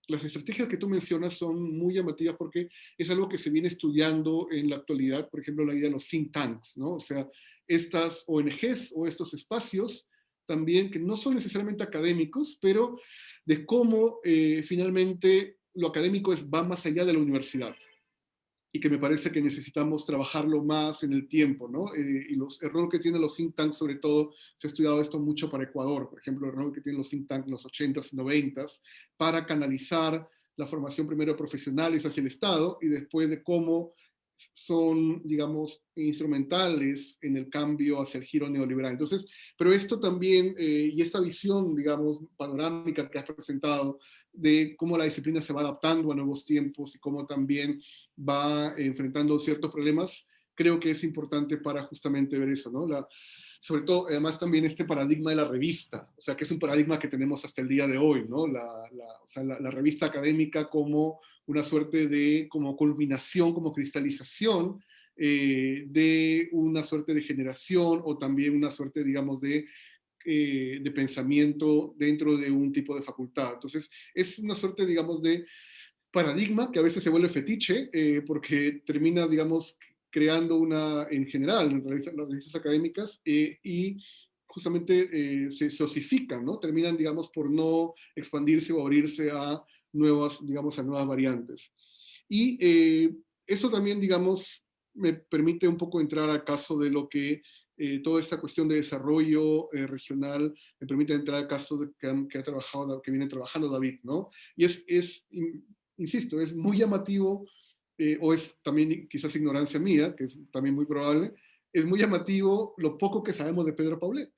las estrategias que tú mencionas son muy llamativas porque es algo que se viene estudiando en la actualidad, por ejemplo, la idea de los think tanks, ¿no? O sea, estas ONGs o estos espacios también que no son necesariamente académicos, pero de cómo finalmente lo académico va más allá de la universidad y que me parece que necesitamos trabajarlo más en el tiempo, ¿no? Y los errores que tienen los think tanks, sobre todo, se ha estudiado esto mucho para Ecuador, por ejemplo, el error que tienen los think tanks en los 80s y 90s, para canalizar la formación primero de profesionales hacia el Estado y después de cómo son, digamos, instrumentales en el cambio hacia el giro neoliberal. Entonces, pero esto también, y esta visión, digamos, panorámica que has presentado, de cómo la disciplina se va adaptando a nuevos tiempos y cómo también va enfrentando ciertos problemas, creo que es importante para justamente ver eso, ¿no? Sobre todo, además también este paradigma de la revista, o sea, que es un paradigma que tenemos hasta el día de hoy, ¿no? O sea, la revista académica como una suerte de como culminación, como cristalización de una suerte de generación o también una suerte, digamos, de pensamiento dentro de un tipo de facultad. Entonces, es una suerte, digamos, de paradigma que a veces se vuelve fetiche porque termina, digamos, creando una, en general, en las revistas académicas, y justamente se osifican, ¿no? Terminan, digamos, por no expandirse o abrirse a nuevas, digamos, a nuevas variantes. Y eso también, digamos, me permite un poco entrar al caso de lo que toda esta cuestión de desarrollo regional me permite entrar al caso de que ha trabajado, que viene trabajando David, ¿no? Y insisto, es muy llamativo, o es también quizás ignorancia mía, que es también muy probable, es muy llamativo lo poco que sabemos de Pedro Paulet.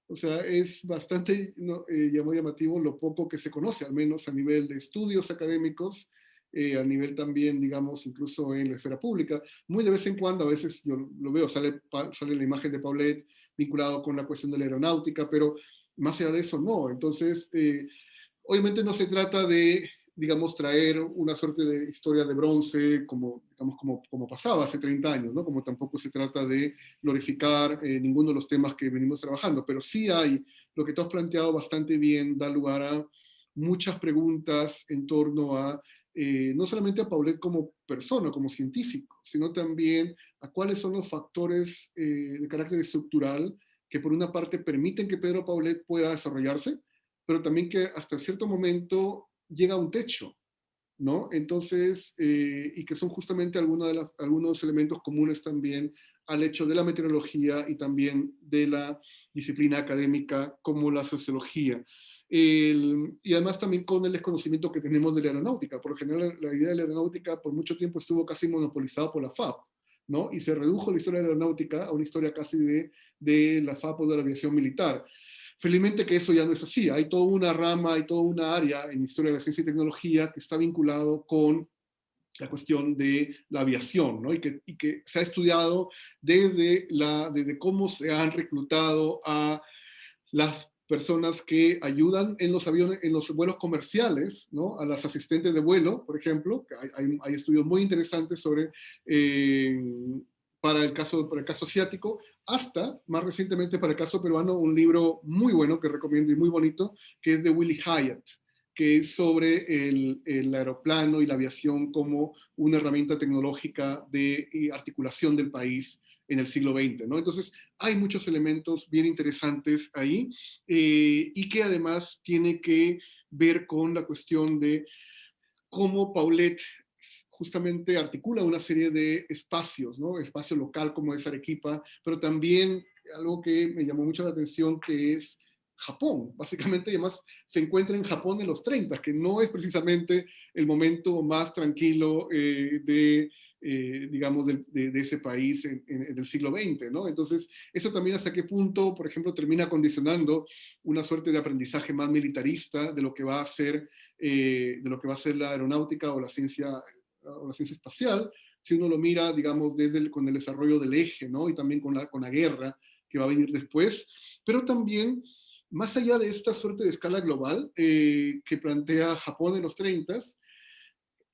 O sea, es bastante ¿no? Muy llamativo lo poco que se conoce, al menos a nivel de estudios académicos, a nivel también, digamos, incluso en la esfera pública. Muy de vez en cuando, a veces yo lo veo, sale la imagen de Paulet vinculado con la cuestión de la aeronáutica, pero más allá de eso, no. Entonces, obviamente no se trata de, digamos, traer una suerte de historia de bronce como, digamos, como pasaba hace 30 años, ¿no? Como tampoco se trata de glorificar ninguno de los temas que venimos trabajando, pero sí hay, lo que tú has planteado bastante bien, da lugar a muchas preguntas en torno a, no solamente a Paulet como persona, como científico, sino también a cuáles son los factores de carácter estructural que por una parte permiten que Pedro Paulet pueda desarrollarse, pero también que hasta cierto momento llega a un techo, ¿no? Entonces, y que son justamente algunos elementos comunes también al hecho de la meteorología y también de la disciplina académica como la sociología. Y además también con el desconocimiento que tenemos de la aeronáutica. Por lo general, la idea de la aeronáutica por mucho tiempo estuvo casi monopolizada por la FAP, ¿no? Y se redujo la historia de la aeronáutica a una historia casi de la FAP o de la aviación militar. Felizmente que eso ya no es así. Hay toda una rama, hay toda una área en historia de la ciencia y tecnología que está vinculado con la cuestión de la aviación, ¿no? Y que se ha estudiado desde cómo se han reclutado a las personas que ayudan en los aviones, en los vuelos comerciales, ¿no? A las asistentes de vuelo, por ejemplo. Hay estudios muy interesantes sobre eh, para el caso asiático, hasta más recientemente para el caso peruano, un libro muy bueno que recomiendo y muy bonito, que es de Willy Hyatt, que es sobre el aeroplano y la aviación como una herramienta tecnológica de articulación del país en el siglo XX, ¿no? Entonces, hay muchos elementos bien interesantes ahí y que además tiene que ver con la cuestión de cómo Paulet justamente articula una serie de espacios, ¿no? Espacio local como es Arequipa, pero también algo que me llamó mucho la atención que es Japón, básicamente, y además se encuentra en Japón en los 30, que no es precisamente el momento más tranquilo digamos, de ese país en el siglo XX, ¿no? Entonces, eso también hasta qué punto, por ejemplo, termina condicionando una suerte de aprendizaje más militarista de lo que va a ser, la aeronáutica o la ciencia espacial, si uno lo mira, digamos, con el desarrollo del eje, ¿no? Y también con la guerra que va a venir después, pero también más allá de esta suerte de escala global que plantea Japón en los 30,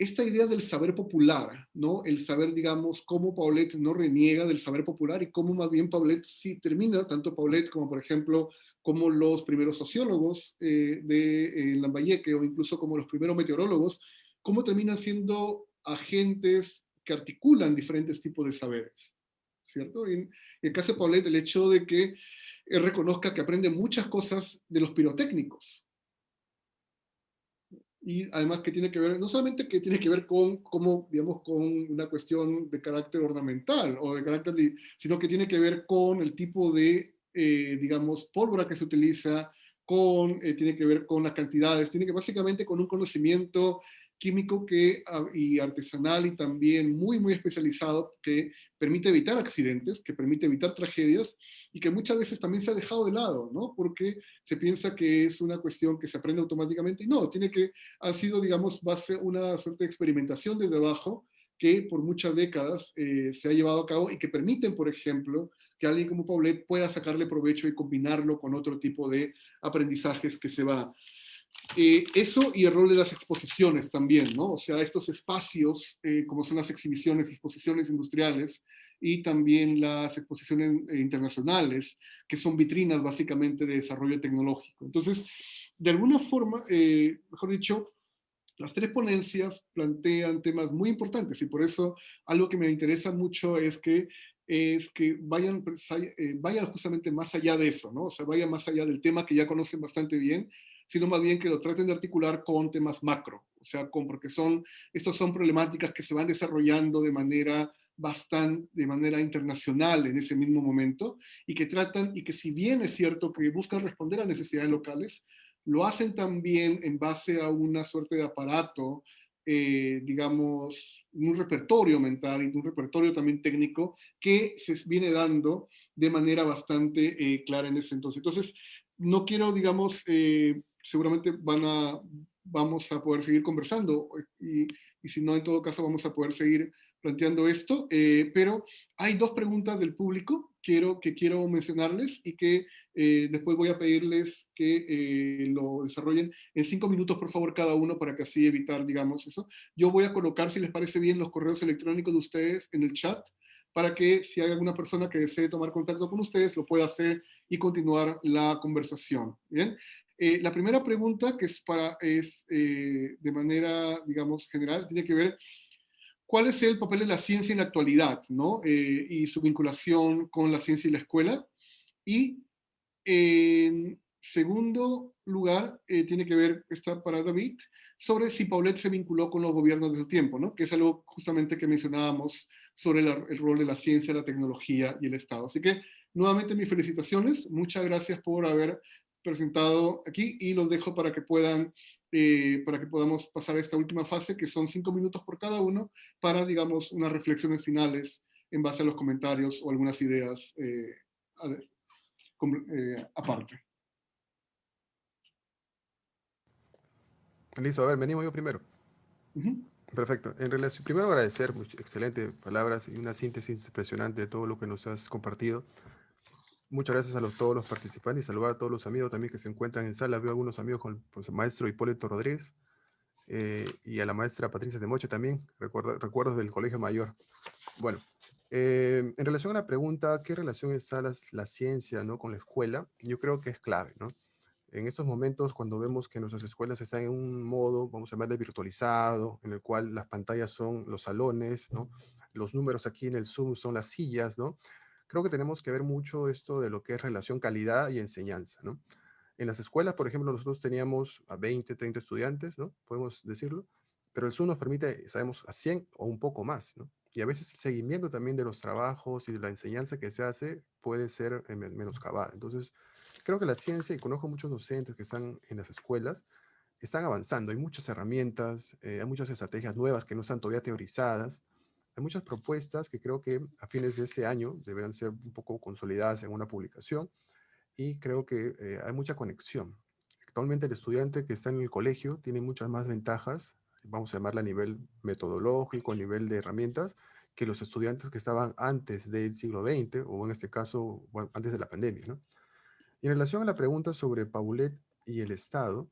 esta idea del saber popular, ¿no? El saber, digamos, cómo Paulet no reniega del saber popular y cómo más bien Paulet sí termina, tanto Paulet como, por ejemplo, como los primeros sociólogos de Lambayeque o incluso como los primeros meteorólogos, cómo terminan siendo agentes que articulan diferentes tipos de saberes, ¿cierto? En el caso de Paulet, el hecho de que él reconozca que aprende muchas cosas de los pirotécnicos, y además que tiene que ver, no solamente que tiene que ver con, como, digamos, con una cuestión de carácter ornamental o de carácter, sino que tiene que ver con el tipo de, digamos, pólvora que se utiliza, tiene que ver con las cantidades, tiene que básicamente con un conocimiento químico y artesanal y también muy, muy especializado que permite evitar accidentes, que permite evitar tragedias y que muchas veces también se ha dejado de lado, ¿no? Porque se piensa que es una cuestión que se aprende automáticamente y no, ha sido, digamos, una suerte de experimentación desde abajo que por muchas décadas se ha llevado a cabo y que permiten, por ejemplo, que alguien como Paulet pueda sacarle provecho y combinarlo con otro tipo de aprendizajes que se va. Eso y el rol de las exposiciones también, ¿no? O sea, estos espacios, como son las exhibiciones, exposiciones industriales y también las exposiciones internacionales, que son vitrinas básicamente de desarrollo tecnológico. Entonces, de alguna forma, mejor dicho, las tres ponencias plantean temas muy importantes y por eso algo que me interesa mucho es que vayan justamente más allá de eso, ¿no? O sea, vayan más allá del tema que ya conocen bastante bien, sino más bien que lo traten de articular con temas macro, o sea, porque estos son problemáticas que se van desarrollando de manera internacional en ese mismo momento y y que si bien es cierto que buscan responder a necesidades locales, lo hacen también en base a una suerte de aparato, digamos, un repertorio mental y un repertorio también técnico que se viene dando de manera bastante clara en ese entonces. Entonces, no quiero, digamos, seguramente vamos a poder seguir conversando y si no, en todo caso, vamos a poder seguir planteando esto, pero hay dos preguntas del público que quiero mencionarles y que después voy a pedirles que lo desarrollen en 5 minutos, por favor, cada uno, para que así evitar, digamos, eso. Yo voy a colocar, si les parece bien, los correos electrónicos de ustedes en el chat, para que si hay alguna persona que desee tomar contacto con ustedes, lo pueda hacer y continuar la conversación. ¿Bien? La primera pregunta, que es de manera, digamos, general, tiene que ver cuál es el papel de la ciencia en la actualidad, ¿no? Y su vinculación con la ciencia y la escuela. Y en segundo lugar, tiene que ver, está para David, sobre si Paulet se vinculó con los gobiernos de su tiempo, ¿no? Que es algo justamente que mencionábamos sobre el rol de la ciencia, la tecnología y el Estado. Así que, nuevamente, mis felicitaciones. Muchas gracias por haber presentado aquí y los dejo para que podamos pasar a esta última fase, que son 5 minutos por cada uno, para, digamos, unas reflexiones finales en base a los comentarios o algunas ideas aparte. Listo, a ver, venimos yo primero. Uh-huh. Perfecto. En relación, primero agradecer, excelentes palabras y una síntesis impresionante de todo lo que nos has compartido. Muchas gracias a todos los participantes y saludar a todos los amigos también que se encuentran en sala. Veo algunos amigos con el maestro Hipólito Rodríguez y a la maestra Patricia de Moche también, recuerdos del Colegio Mayor. Bueno, en relación a la pregunta, ¿qué relación está la ciencia, ¿no?, con la escuela? Yo creo que es clave, ¿no? En estos momentos, cuando vemos que nuestras escuelas están en un modo, vamos a llamarle virtualizado, en el cual las pantallas son los salones, ¿no? Los números aquí en el Zoom son las sillas, ¿no? Creo que tenemos que ver mucho esto de lo que es relación calidad y enseñanza, ¿no? En las escuelas, por ejemplo, nosotros teníamos a 20, 30 estudiantes, ¿no? Podemos decirlo, pero el Zoom nos permite, sabemos, a 100 o un poco más, ¿no? Y a veces el seguimiento también de los trabajos y de la enseñanza que se hace puede ser menoscabada. Entonces, creo que la ciencia, y conozco muchos docentes que están en las escuelas, están avanzando. Hay muchas herramientas, hay muchas estrategias nuevas que no están todavía teorizadas. Hay muchas propuestas que creo que a fines de este año deberán ser un poco consolidadas en una publicación y creo que hay mucha conexión. Actualmente el estudiante que está en el colegio tiene muchas más ventajas, vamos a llamarla a nivel metodológico, a nivel de herramientas, que los estudiantes que estaban antes del siglo XX o en este caso, bueno, antes de la pandemia, ¿no? Y en relación a la pregunta sobre Paulet y el Estado,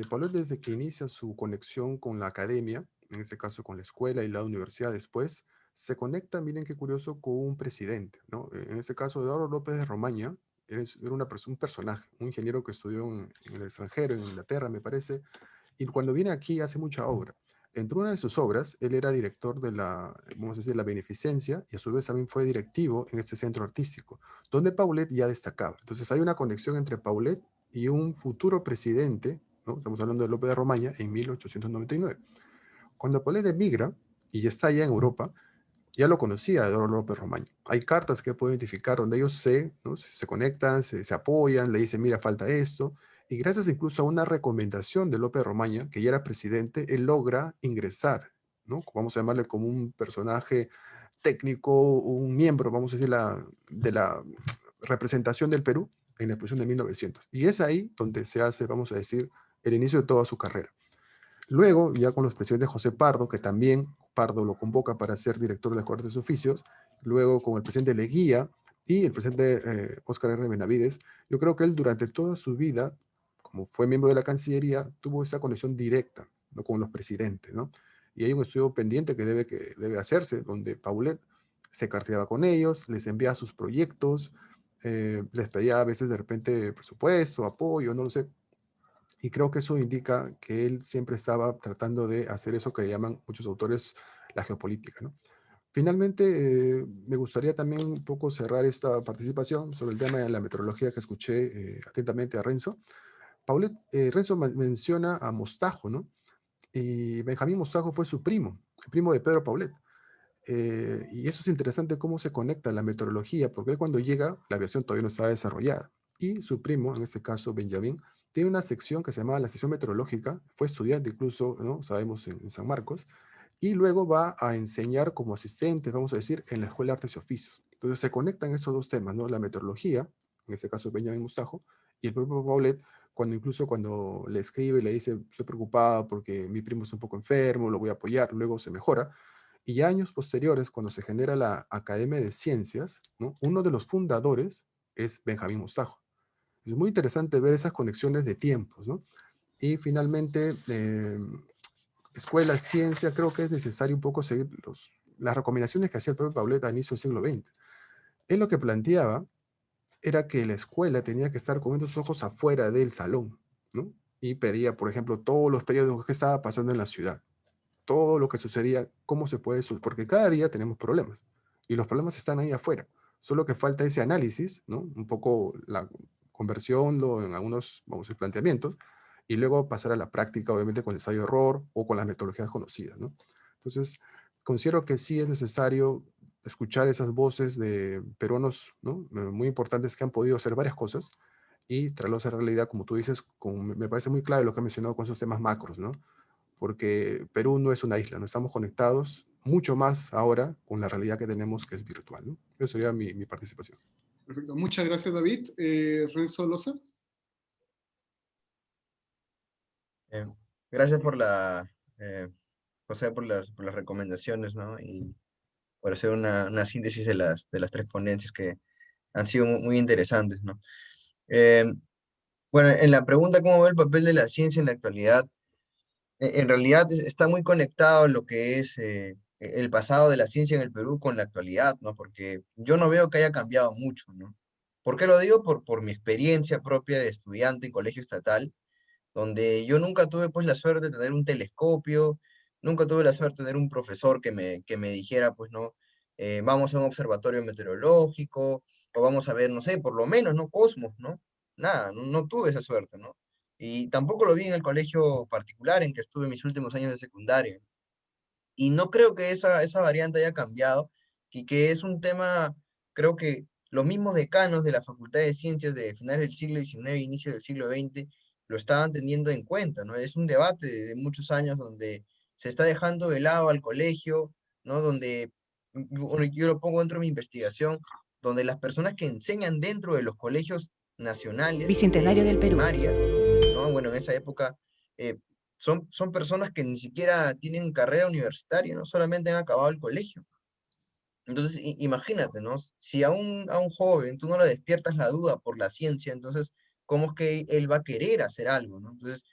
Paulet desde que inicia su conexión con la academia, en este caso con la escuela y la universidad después, se conecta, miren qué curioso, con un presidente, ¿no? En este caso, Eduardo López de Romaña, era un personaje, un ingeniero que estudió en el extranjero, en Inglaterra, me parece, y cuando viene aquí hace mucha obra. Entre una de sus obras, él era director de vamos a decir, la beneficencia y a su vez también fue directivo en este centro artístico, donde Paulet ya destacaba. Entonces hay una conexión entre Paulet y un futuro presidente, ¿no? Estamos hablando de López de Romaña, en 1899. Cuando Paulet emigra y ya está allá en Europa, ya lo conocía Eduardo López Romaña. Hay cartas que puedo identificar donde ellos ¿no?, se conectan, se apoyan, le dicen, mira, falta esto, Y gracias incluso a una recomendación de López Romaña, que ya era presidente, él logra ingresar, ¿no? Vamos a llamarle como un personaje técnico, un miembro, vamos a decir, de la representación del Perú en la exposición de 1900. Y es ahí donde se hace, vamos a decir, el inicio de toda su carrera. Luego, ya con los presidentes José Pardo, que también Pardo lo convoca para ser director de las Cortes de Oficios, luego con el presidente Leguía y el presidente Óscar R. Benavides, yo creo que él durante toda su vida, como fue miembro de la Cancillería, tuvo esa conexión directa, ¿no?, con los presidentes, ¿no? Y hay un estudio pendiente que debe hacerse, donde Paulet se carteaba con ellos, les enviaba sus proyectos, les pedía a veces de repente presupuesto, apoyo, no lo sé, y creo que eso indica que él siempre estaba tratando de hacer eso que llaman muchos autores la geopolítica, ¿no? Finalmente, me gustaría también un poco cerrar esta participación sobre el tema de la meteorología que escuché atentamente a Renzo. Renzo menciona a Mostajo, ¿no? Y Benjamín Mostajo fue su primo, el primo de Pedro Paulet. Y eso es interesante cómo se conecta la meteorología, porque él cuando llega, la aviación todavía no estaba desarrollada. Y su primo, en este caso Benjamín, tiene una sección que se llama la sección meteorológica, fue estudiante incluso, ¿no?, sabemos, en San Marcos, y luego va a enseñar como asistente, vamos a decir, en la Escuela de Artes y Oficios. Entonces se conectan esos dos temas, ¿no? La meteorología, en este caso Benjamín Mustajo, y el propio Paulet, incluso cuando le escribe y le dice, estoy preocupado porque mi primo está un poco enfermo, lo voy a apoyar, luego se mejora. Y ya años posteriores, cuando se genera la Academia de Ciencias, ¿no?, uno de los fundadores es Benjamín Mostajo. Es muy interesante ver esas conexiones de tiempos, ¿no? Y finalmente, escuela, ciencia, creo que es necesario un poco seguir las recomendaciones que hacía el propio Paulet a inicio del siglo XX. Él lo que planteaba era que la escuela tenía que estar con los ojos afuera del salón, ¿no? Y pedía, por ejemplo, todos los periodos que estaba pasando en la ciudad, todo lo que sucedía, cómo se puede, porque cada día tenemos problemas y los problemas están ahí afuera. Solo que falta ese análisis, ¿no? Un poco la conversión en algunos, vamos a decir, planteamientos, y luego pasar a la práctica, obviamente, con el ensayo-error o con las metodologías conocidas, ¿no? Entonces, considero que sí es necesario escuchar esas voces de peruanos, ¿no?, muy importantes que han podido hacer varias cosas y traerlos a la realidad, como tú dices, me parece muy clave lo que has mencionado con esos temas macros, ¿no? Porque Perú no es una isla, no estamos conectados mucho más ahora con la realidad que tenemos, que es virtual, ¿no? Eso sería mi participación. Perfecto. Muchas gracias, David. Renzo Loza. Eh, Gracias por José, por las recomendaciones, ¿no? Y por hacer una síntesis de las tres ponencias que han sido muy, muy interesantes, ¿no? Eh, bueno, en la pregunta, ¿cómo ve el papel de la ciencia en la actualidad? En realidad está muy conectado lo que es el pasado de la ciencia en el Perú con la actualidad, ¿no? Porque yo no veo que haya cambiado mucho, ¿no? ¿Por qué lo digo? Por mi experiencia propia de estudiante en colegio estatal, donde yo nunca tuve pues la suerte de tener un telescopio, nunca tuve la suerte de tener un profesor que me dijera, pues, no, vamos a un observatorio meteorológico, o vamos a ver, no sé, por lo menos, ¿no? Cosmos, ¿no? Nada, no tuve esa suerte, ¿no? Y tampoco lo vi en el colegio particular en que estuve mis últimos años de secundaria. Y no creo que esa variante haya cambiado y que es un tema, creo que los mismos decanos de la Facultad de Ciencias de finales del siglo XIX e inicio del siglo XX lo estaban teniendo en cuenta, ¿no? Es un debate de muchos años donde se está dejando de lado al colegio, ¿no? Donde, bueno, yo lo pongo dentro de mi investigación, donde las personas que enseñan dentro de los colegios nacionales Bicentenario del de Perú. primaria, ¿no? Bueno, en esa época eh, son personas que ni siquiera tienen carrera universitaria, ¿no? Solamente han acabado el colegio. Entonces, imagínate, ¿no? Si a un joven tú no le despiertas la duda por la ciencia, entonces, ¿cómo es que él va a querer hacer algo, ¿no? Entonces,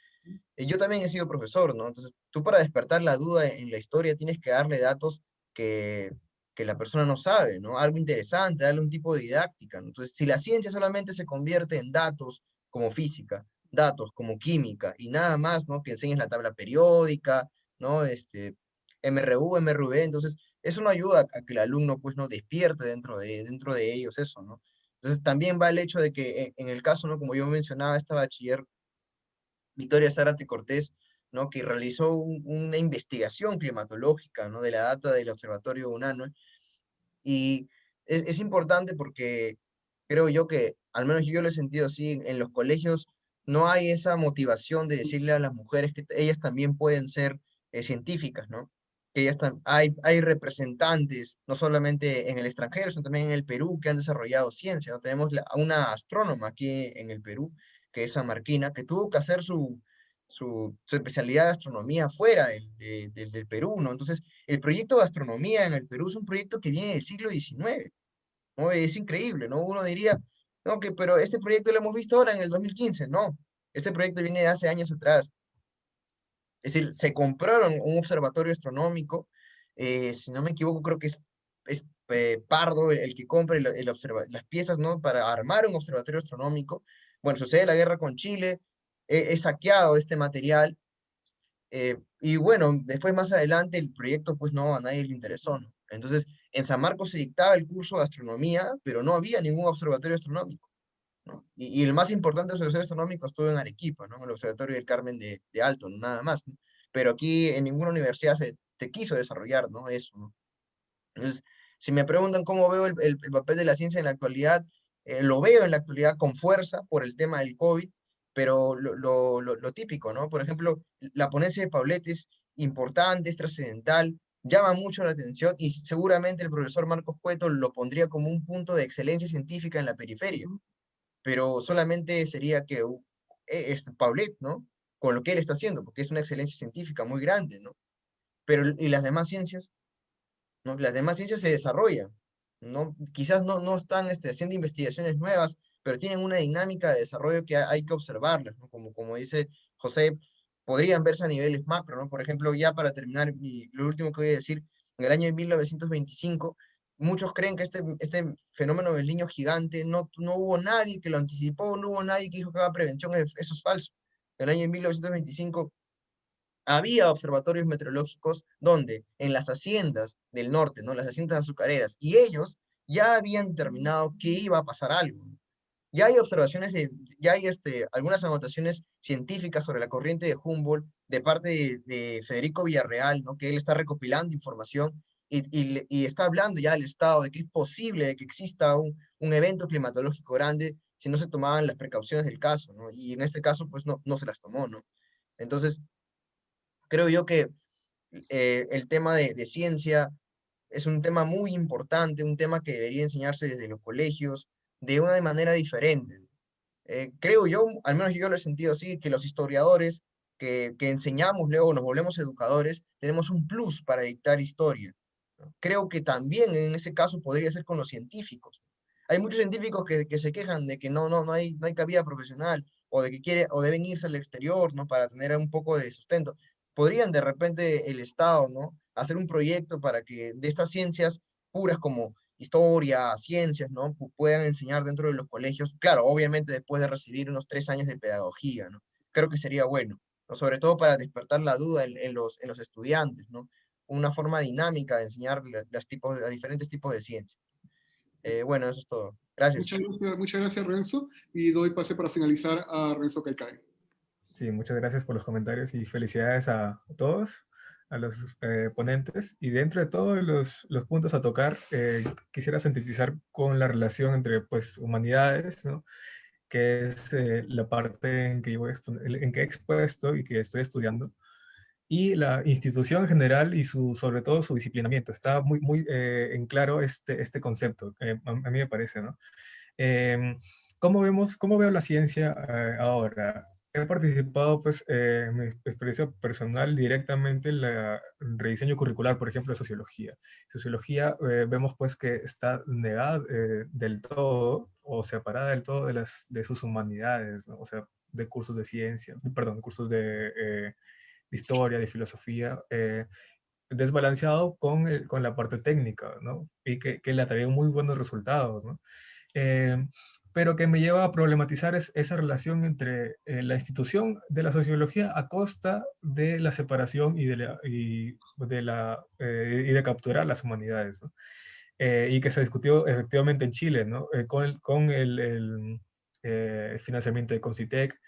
yo también he sido profesor, ¿no? Entonces, tú para despertar la duda en la historia tienes que darle datos que la persona no sabe, ¿no? Algo interesante, darle un tipo de didáctica, ¿no? Entonces, si la ciencia solamente se convierte en datos como física, datos como química y nada más, ¿no? Que enseñes la tabla periódica, ¿no? MRU, MRV, entonces, eso no ayuda a que el alumno, pues, no despierte dentro de ellos eso, ¿no? Entonces, también va el hecho de que en el caso, ¿no? Como yo mencionaba, esta bachiller Victoria Zárate Cortés, ¿no? Que realizó una investigación climatológica, ¿no? De la data del Observatorio UNANUE. Y es importante porque creo yo que, al menos yo lo he sentido así, en los colegios no hay esa motivación de decirle a las mujeres que ellas también pueden ser científicas, ¿no? Que hay representantes, no solamente en el extranjero, sino también en el Perú, que han desarrollado ciencia, ¿no? Tenemos una astrónoma aquí en el Perú, que es Marquina, que tuvo que hacer su especialidad de astronomía fuera del Perú, ¿no? Entonces, el proyecto de astronomía en el Perú es un proyecto que viene del siglo XIX, ¿no? Es increíble, ¿no? Uno diría, no, pero este proyecto lo hemos visto ahora en el 2015, no. Este proyecto viene de hace años atrás. Es decir, se compraron un observatorio astronómico, si no me equivoco, creo que es Pardo el que compra las piezas, ¿no? Para armar un observatorio astronómico. Bueno, sucede la guerra con Chile, es saqueado este material, y bueno, después más adelante el proyecto pues no, a nadie le interesó, ¿no? Entonces, en San Marcos se dictaba el curso de astronomía, pero no había ningún observatorio astronómico, ¿no? Y el más importante observatorio astronómico estuvo en Arequipa, ¿no? El Observatorio del Carmen de Alto, ¿no? Nada más, ¿no? Pero aquí en ninguna universidad se quiso desarrollar, ¿no? Eso, ¿no? Entonces, si me preguntan cómo veo el papel de la ciencia en la actualidad, lo veo en la actualidad con fuerza por el tema del COVID, pero lo típico, ¿no? Por ejemplo, la ponencia de Paulet es importante, es trascendental, llama mucho la atención y seguramente el profesor Marcos Cueto lo pondría como un punto de excelencia científica en la periferia, pero solamente sería que Paulet, ¿no? Con lo que él está haciendo, porque es una excelencia científica muy grande, ¿no? Pero ¿y las demás ciencias? ¿No? Las demás ciencias se desarrollan, ¿no? Quizás no están haciendo investigaciones nuevas, pero tienen una dinámica de desarrollo que hay que observarlas, ¿no? Como dice José, podrían verse a niveles macro, ¿no? Por ejemplo, ya para terminar, lo último que voy a decir, en el año de 1925, muchos creen que este fenómeno del niño gigante no hubo nadie que lo anticipó, no hubo nadie que dijo que haga prevención, eso es falso. En el año de 1925 había observatorios meteorológicos donde en las haciendas del norte, ¿no? Las haciendas azucareras, y ellos ya habían determinado que iba a pasar algo. Ya hay observaciones ya hay algunas anotaciones científicas sobre la corriente de Humboldt de parte de Federico Villarreal, ¿no? Que él está recopilando información y está hablando ya al Estado de que es posible de que exista un evento climatológico grande si no se tomaban las precauciones del caso, ¿no? Y en este caso, pues no se las tomó, ¿no? Entonces, creo yo que el tema de ciencia es un tema muy importante, un tema que debería enseñarse desde los colegios de una manera diferente. Creo yo, al menos yo lo he sentido así, que los historiadores que enseñamos, luego nos volvemos educadores, tenemos un plus para dictar historia, ¿no? Creo que también en ese caso podría ser con los científicos. Hay muchos científicos que se quejan de que no hay cabida profesional o de que o deben irse al exterior, ¿no? Para tener un poco de sustento. Podrían de repente el Estado, ¿no? Hacer un proyecto para que de estas ciencias puras como historia, ciencias, ¿no? Puedan enseñar dentro de los colegios, claro, obviamente después de recibir unos 3 años de pedagogía, ¿no? Creo que sería bueno, ¿no? Sobre todo para despertar la duda en los estudiantes, ¿no? Una forma dinámica de enseñar a diferentes tipos de ciencias. Bueno, eso es todo. Gracias. Muchas gracias, Renzo. Y doy pase para finalizar a Renzo Caicay. Sí, muchas gracias por los comentarios y felicidades a todos, a los ponentes. Y dentro de todos los puntos a tocar, quisiera sintetizar con la relación entre pues, humanidades, ¿no? Que es la parte en que, en que he expuesto y que estoy estudiando, y la institución en general y sobre todo su disciplinamiento. Está muy en claro este concepto, a mí me parece, ¿no? Eh, ¿Cómo veo la ciencia ahora? He participado, pues, en mi experiencia personal directamente en el rediseño curricular, por ejemplo, de sociología. Sociología, vemos, pues, que está negada del todo o separada del todo de sus humanidades, ¿no? O sea, de cursos de ciencia, perdón, de cursos de historia, de filosofía, desbalanceado con la parte técnica, ¿no? Y que le ha traído muy buenos resultados, ¿no? Eh, pero que me lleva a problematizar esa relación entre la institución de la sociología a costa de la separación y de capturar las humanidades, ¿no? Y que se discutió efectivamente en Chile, ¿no? Con el financiamiento de Concitec,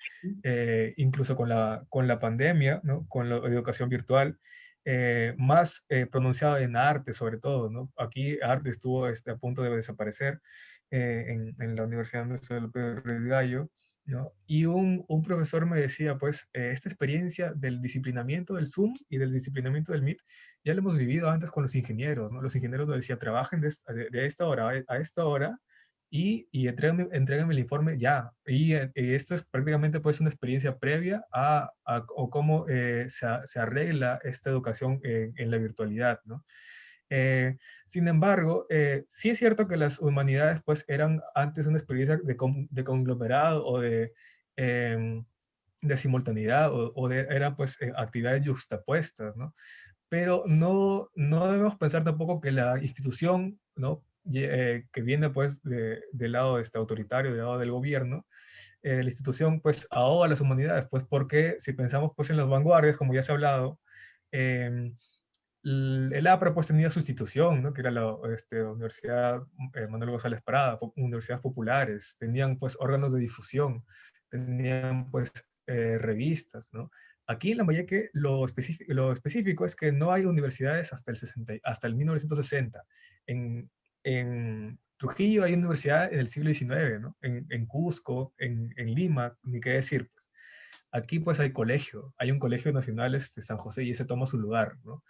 incluso con la pandemia, ¿no? Con la educación virtual, más pronunciado en arte sobre todo, ¿no? Aquí arte estuvo a punto de desaparecer en la Universidad Nuestra de López Gallo, ¿no? Y un profesor me decía, pues, esta experiencia del disciplinamiento del Zoom y del disciplinamiento del Meet, ya lo hemos vivido antes con los ingenieros, ¿no? Los ingenieros nos decían, trabajen de esta hora a esta hora y entréguenme el informe ya. Y esto es prácticamente, pues, una experiencia previa o cómo se arregla esta educación en la virtualidad, ¿no? Eh, Sin embargo, sí es cierto que las humanidades pues eran antes una experiencia de conglomerado o de simultaneidad eran pues actividades yuxtapuestas, ¿no? Pero no debemos pensar tampoco que la institución, ¿no? Que viene pues del lado autoritario, del lado del gobierno, la institución pues ahoga a las humanidades, pues porque si pensamos pues en las vanguardias, como ya se ha hablado, em, el APRA pues tenía su institución, ¿no? Que era la Universidad Manuel González Prada, universidades populares, tenían pues órganos de difusión, tenían pues revistas, ¿no? Aquí en Lambayeque lo específico es que no hay universidades hasta el 1960. En Trujillo hay universidad en el siglo XIX, ¿no? En Cusco, en Lima, ni qué decir, pues. Aquí pues hay un colegio nacional San José y ese toma su lugar, ¿no?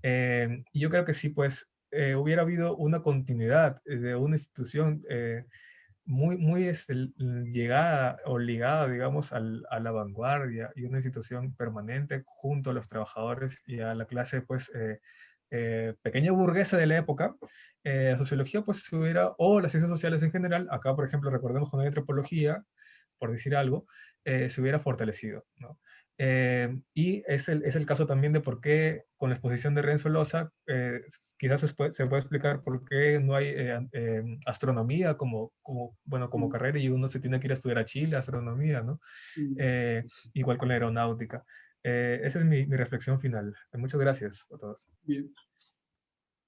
Y yo creo que sí, pues hubiera habido una continuidad de una institución muy llegada o ligada, digamos, a la vanguardia y una institución permanente junto a los trabajadores y a la clase, pues, pequeña burguesa de la época. La sociología, pues, se hubiera, o las ciencias sociales en general, acá, por ejemplo, recordemos con la antropología, por decir algo, se hubiera fortalecido, ¿no? Y es el caso también de por qué con la exposición de Renzo Loza, quizás se puede explicar por qué no hay astronomía bueno, como carrera y uno se tiene que ir a estudiar a Chile, astronomía, ¿no? Eh, Igual con la aeronáutica. Esa es mi reflexión final. Muchas gracias a todos. Bien.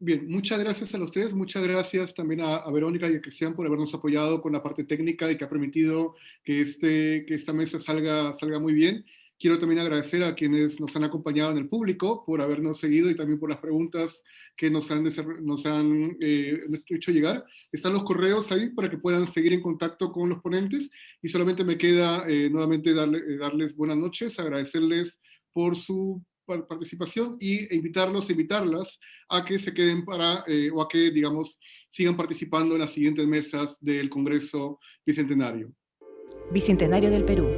Bien, muchas gracias a los tres, muchas gracias también a Verónica y a Cristian por habernos apoyado con la parte técnica y que ha permitido que esta mesa salga muy bien. Quiero también agradecer a quienes nos han acompañado en el público por habernos seguido y también por las preguntas que nos han hecho llegar. Están los correos ahí para que puedan seguir en contacto con los ponentes y solamente me queda nuevamente darles buenas noches, agradecerles por su participación e invitarlas a que se queden o a que, digamos, sigan participando en las siguientes mesas del Congreso Bicentenario. Bicentenario del Perú.